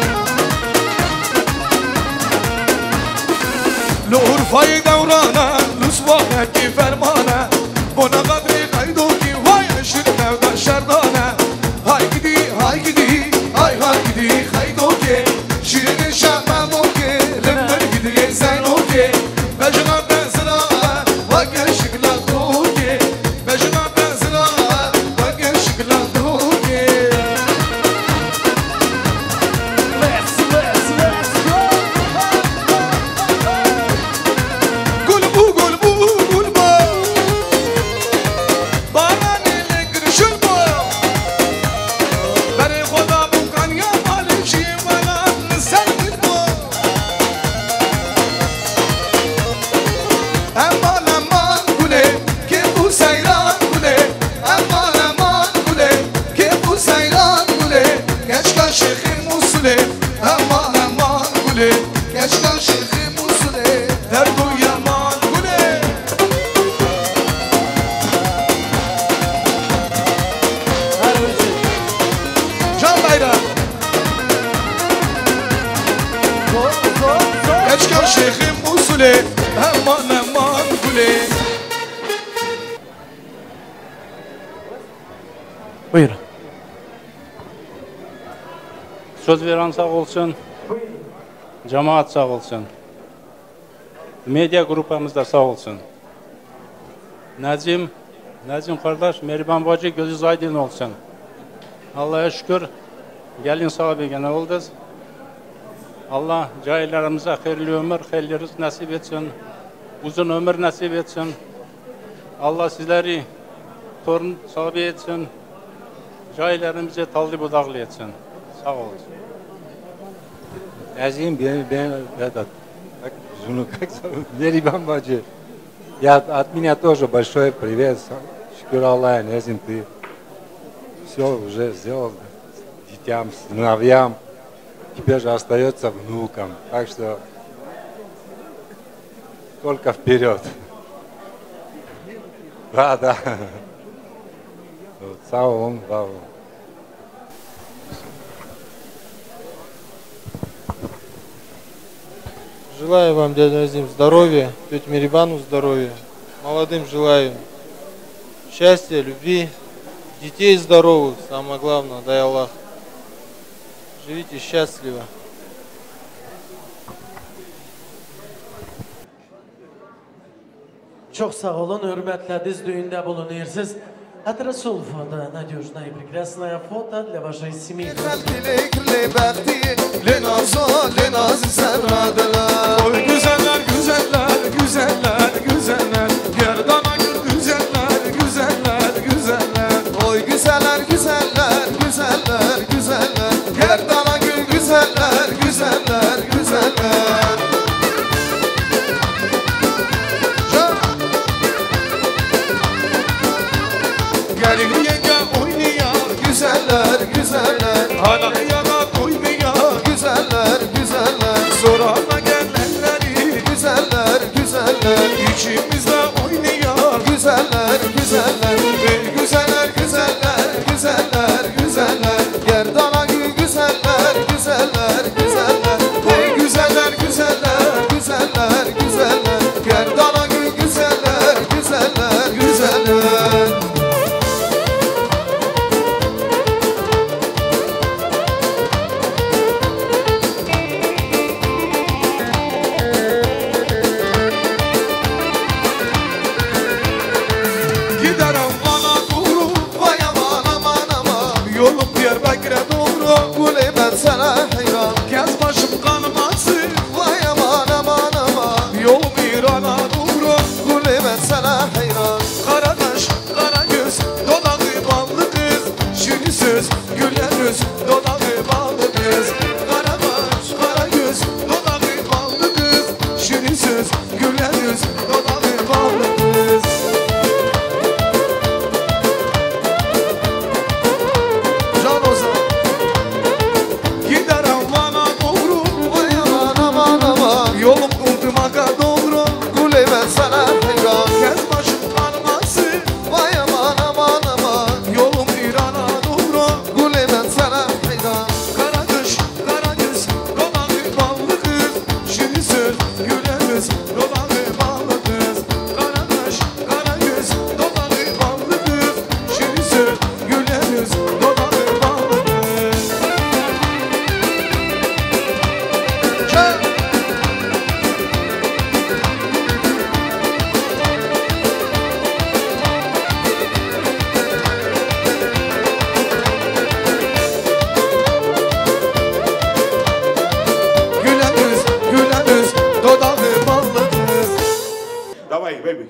[SPEAKER 10] L'urfayı devrana Lusvaheki fermana Bona kadri kaydoki Vay aşırı mevda şerdana Hay gidi hay gidi hay hay gidi hay doke Şeyhim usule aman aman gule.
[SPEAKER 14] Buyurun. Söz veren sağ olsun. Cemaat sağ olsun. Medya grupamız da sağ olsun. Nazim kardeş, Meriban bacı gözünüz aydın olsun. Allah'a şükür gelin sahibi gene oldunuz. Allah cahillerimize hayırlı ömür, hayırlı rızk nasip etsin. Uzun ömür nasip etsin. Allah sizleri torun sahibi etsin. Cahillerimize talip budaklı etsin. Sağ olun.
[SPEAKER 4] Nazim ben этот, жену как зовут? Мерибан баджи. От меня тоже большой привет. Шукур Аллаху, Назим, ты все уже сделал детям, сыновьям. Теперь же остается внукам. Так что только вперед. Да. Sağ olun, var olun.
[SPEAKER 24] Желаю вам, дядя Назим, здоровья, тете Мерибану здоровья, молодым желаю счастья, любви, детей здоровых, самое главное, дай Аллах. Живите счастливо.
[SPEAKER 11] Çok sağ olun, hürmetleriniz düğünde bulunuyorsunuz. Atrasul foto, надежно и прекрасное фото для вашей семьи.
[SPEAKER 10] Oy güzeller güzeller güzeller güzeller Gerdana gül güzeller güzeller güzeller
[SPEAKER 13] Oy güzeller güzeller güzeller güzeller Gerdana gül güzeller güzeller güzeller
[SPEAKER 10] Gelin yenge oynuyor
[SPEAKER 13] güzeller güzeller
[SPEAKER 10] Hala yana oynuyor
[SPEAKER 13] güzeller güzeller
[SPEAKER 10] Sorana gelenleri
[SPEAKER 13] güzeller güzeller
[SPEAKER 10] İçimizde oynuyor
[SPEAKER 13] güzeller güzeller güzeller güzeller güzeller güzeller Gerdana gül güzeller güzeller güzeller Oy güzeller güzeller güzeller güzeller Gerdana gül güzeller güzeller güzeller
[SPEAKER 10] Giderim bana doğru
[SPEAKER 13] Vay aman aman aman
[SPEAKER 10] Yolum Diyarbakır'a doğru
[SPEAKER 13] Gule ben sana hayran
[SPEAKER 10] Gez başım kanmasın
[SPEAKER 13] Vay aman aman aman
[SPEAKER 10] Yolum İran'a doğru
[SPEAKER 13] Gule ben sana hayran
[SPEAKER 10] Kara kaş, kara göz, dodağı ballı kız Şirin söz, güler yüz, dodağı ballı kız Kara kaş, kara göz, dodağı ballı kız Şirin söz, güler yüz, dodağı ballı kız Can Ozan Giderim bana doğru
[SPEAKER 13] Vay aman aman aman
[SPEAKER 10] Yolum Ultimaka doğru
[SPEAKER 13] Gule ben sana hayran
[SPEAKER 10] Gez başım kanmasın
[SPEAKER 13] Vay aman aman aman
[SPEAKER 10] Yolum İran'a doğru
[SPEAKER 13] Gule ben sana hayran
[SPEAKER 10] Kara kış, kara göz, dodağı ballı kız Şirin söz, güler yüz, dodağı ballı kız Kara kaş, kara göz, dodağı ballı kız Şirin söz, güler yüz, dodağı ballı kız Güler yüz, dodağı ballı kız
[SPEAKER 5] Давай, baby.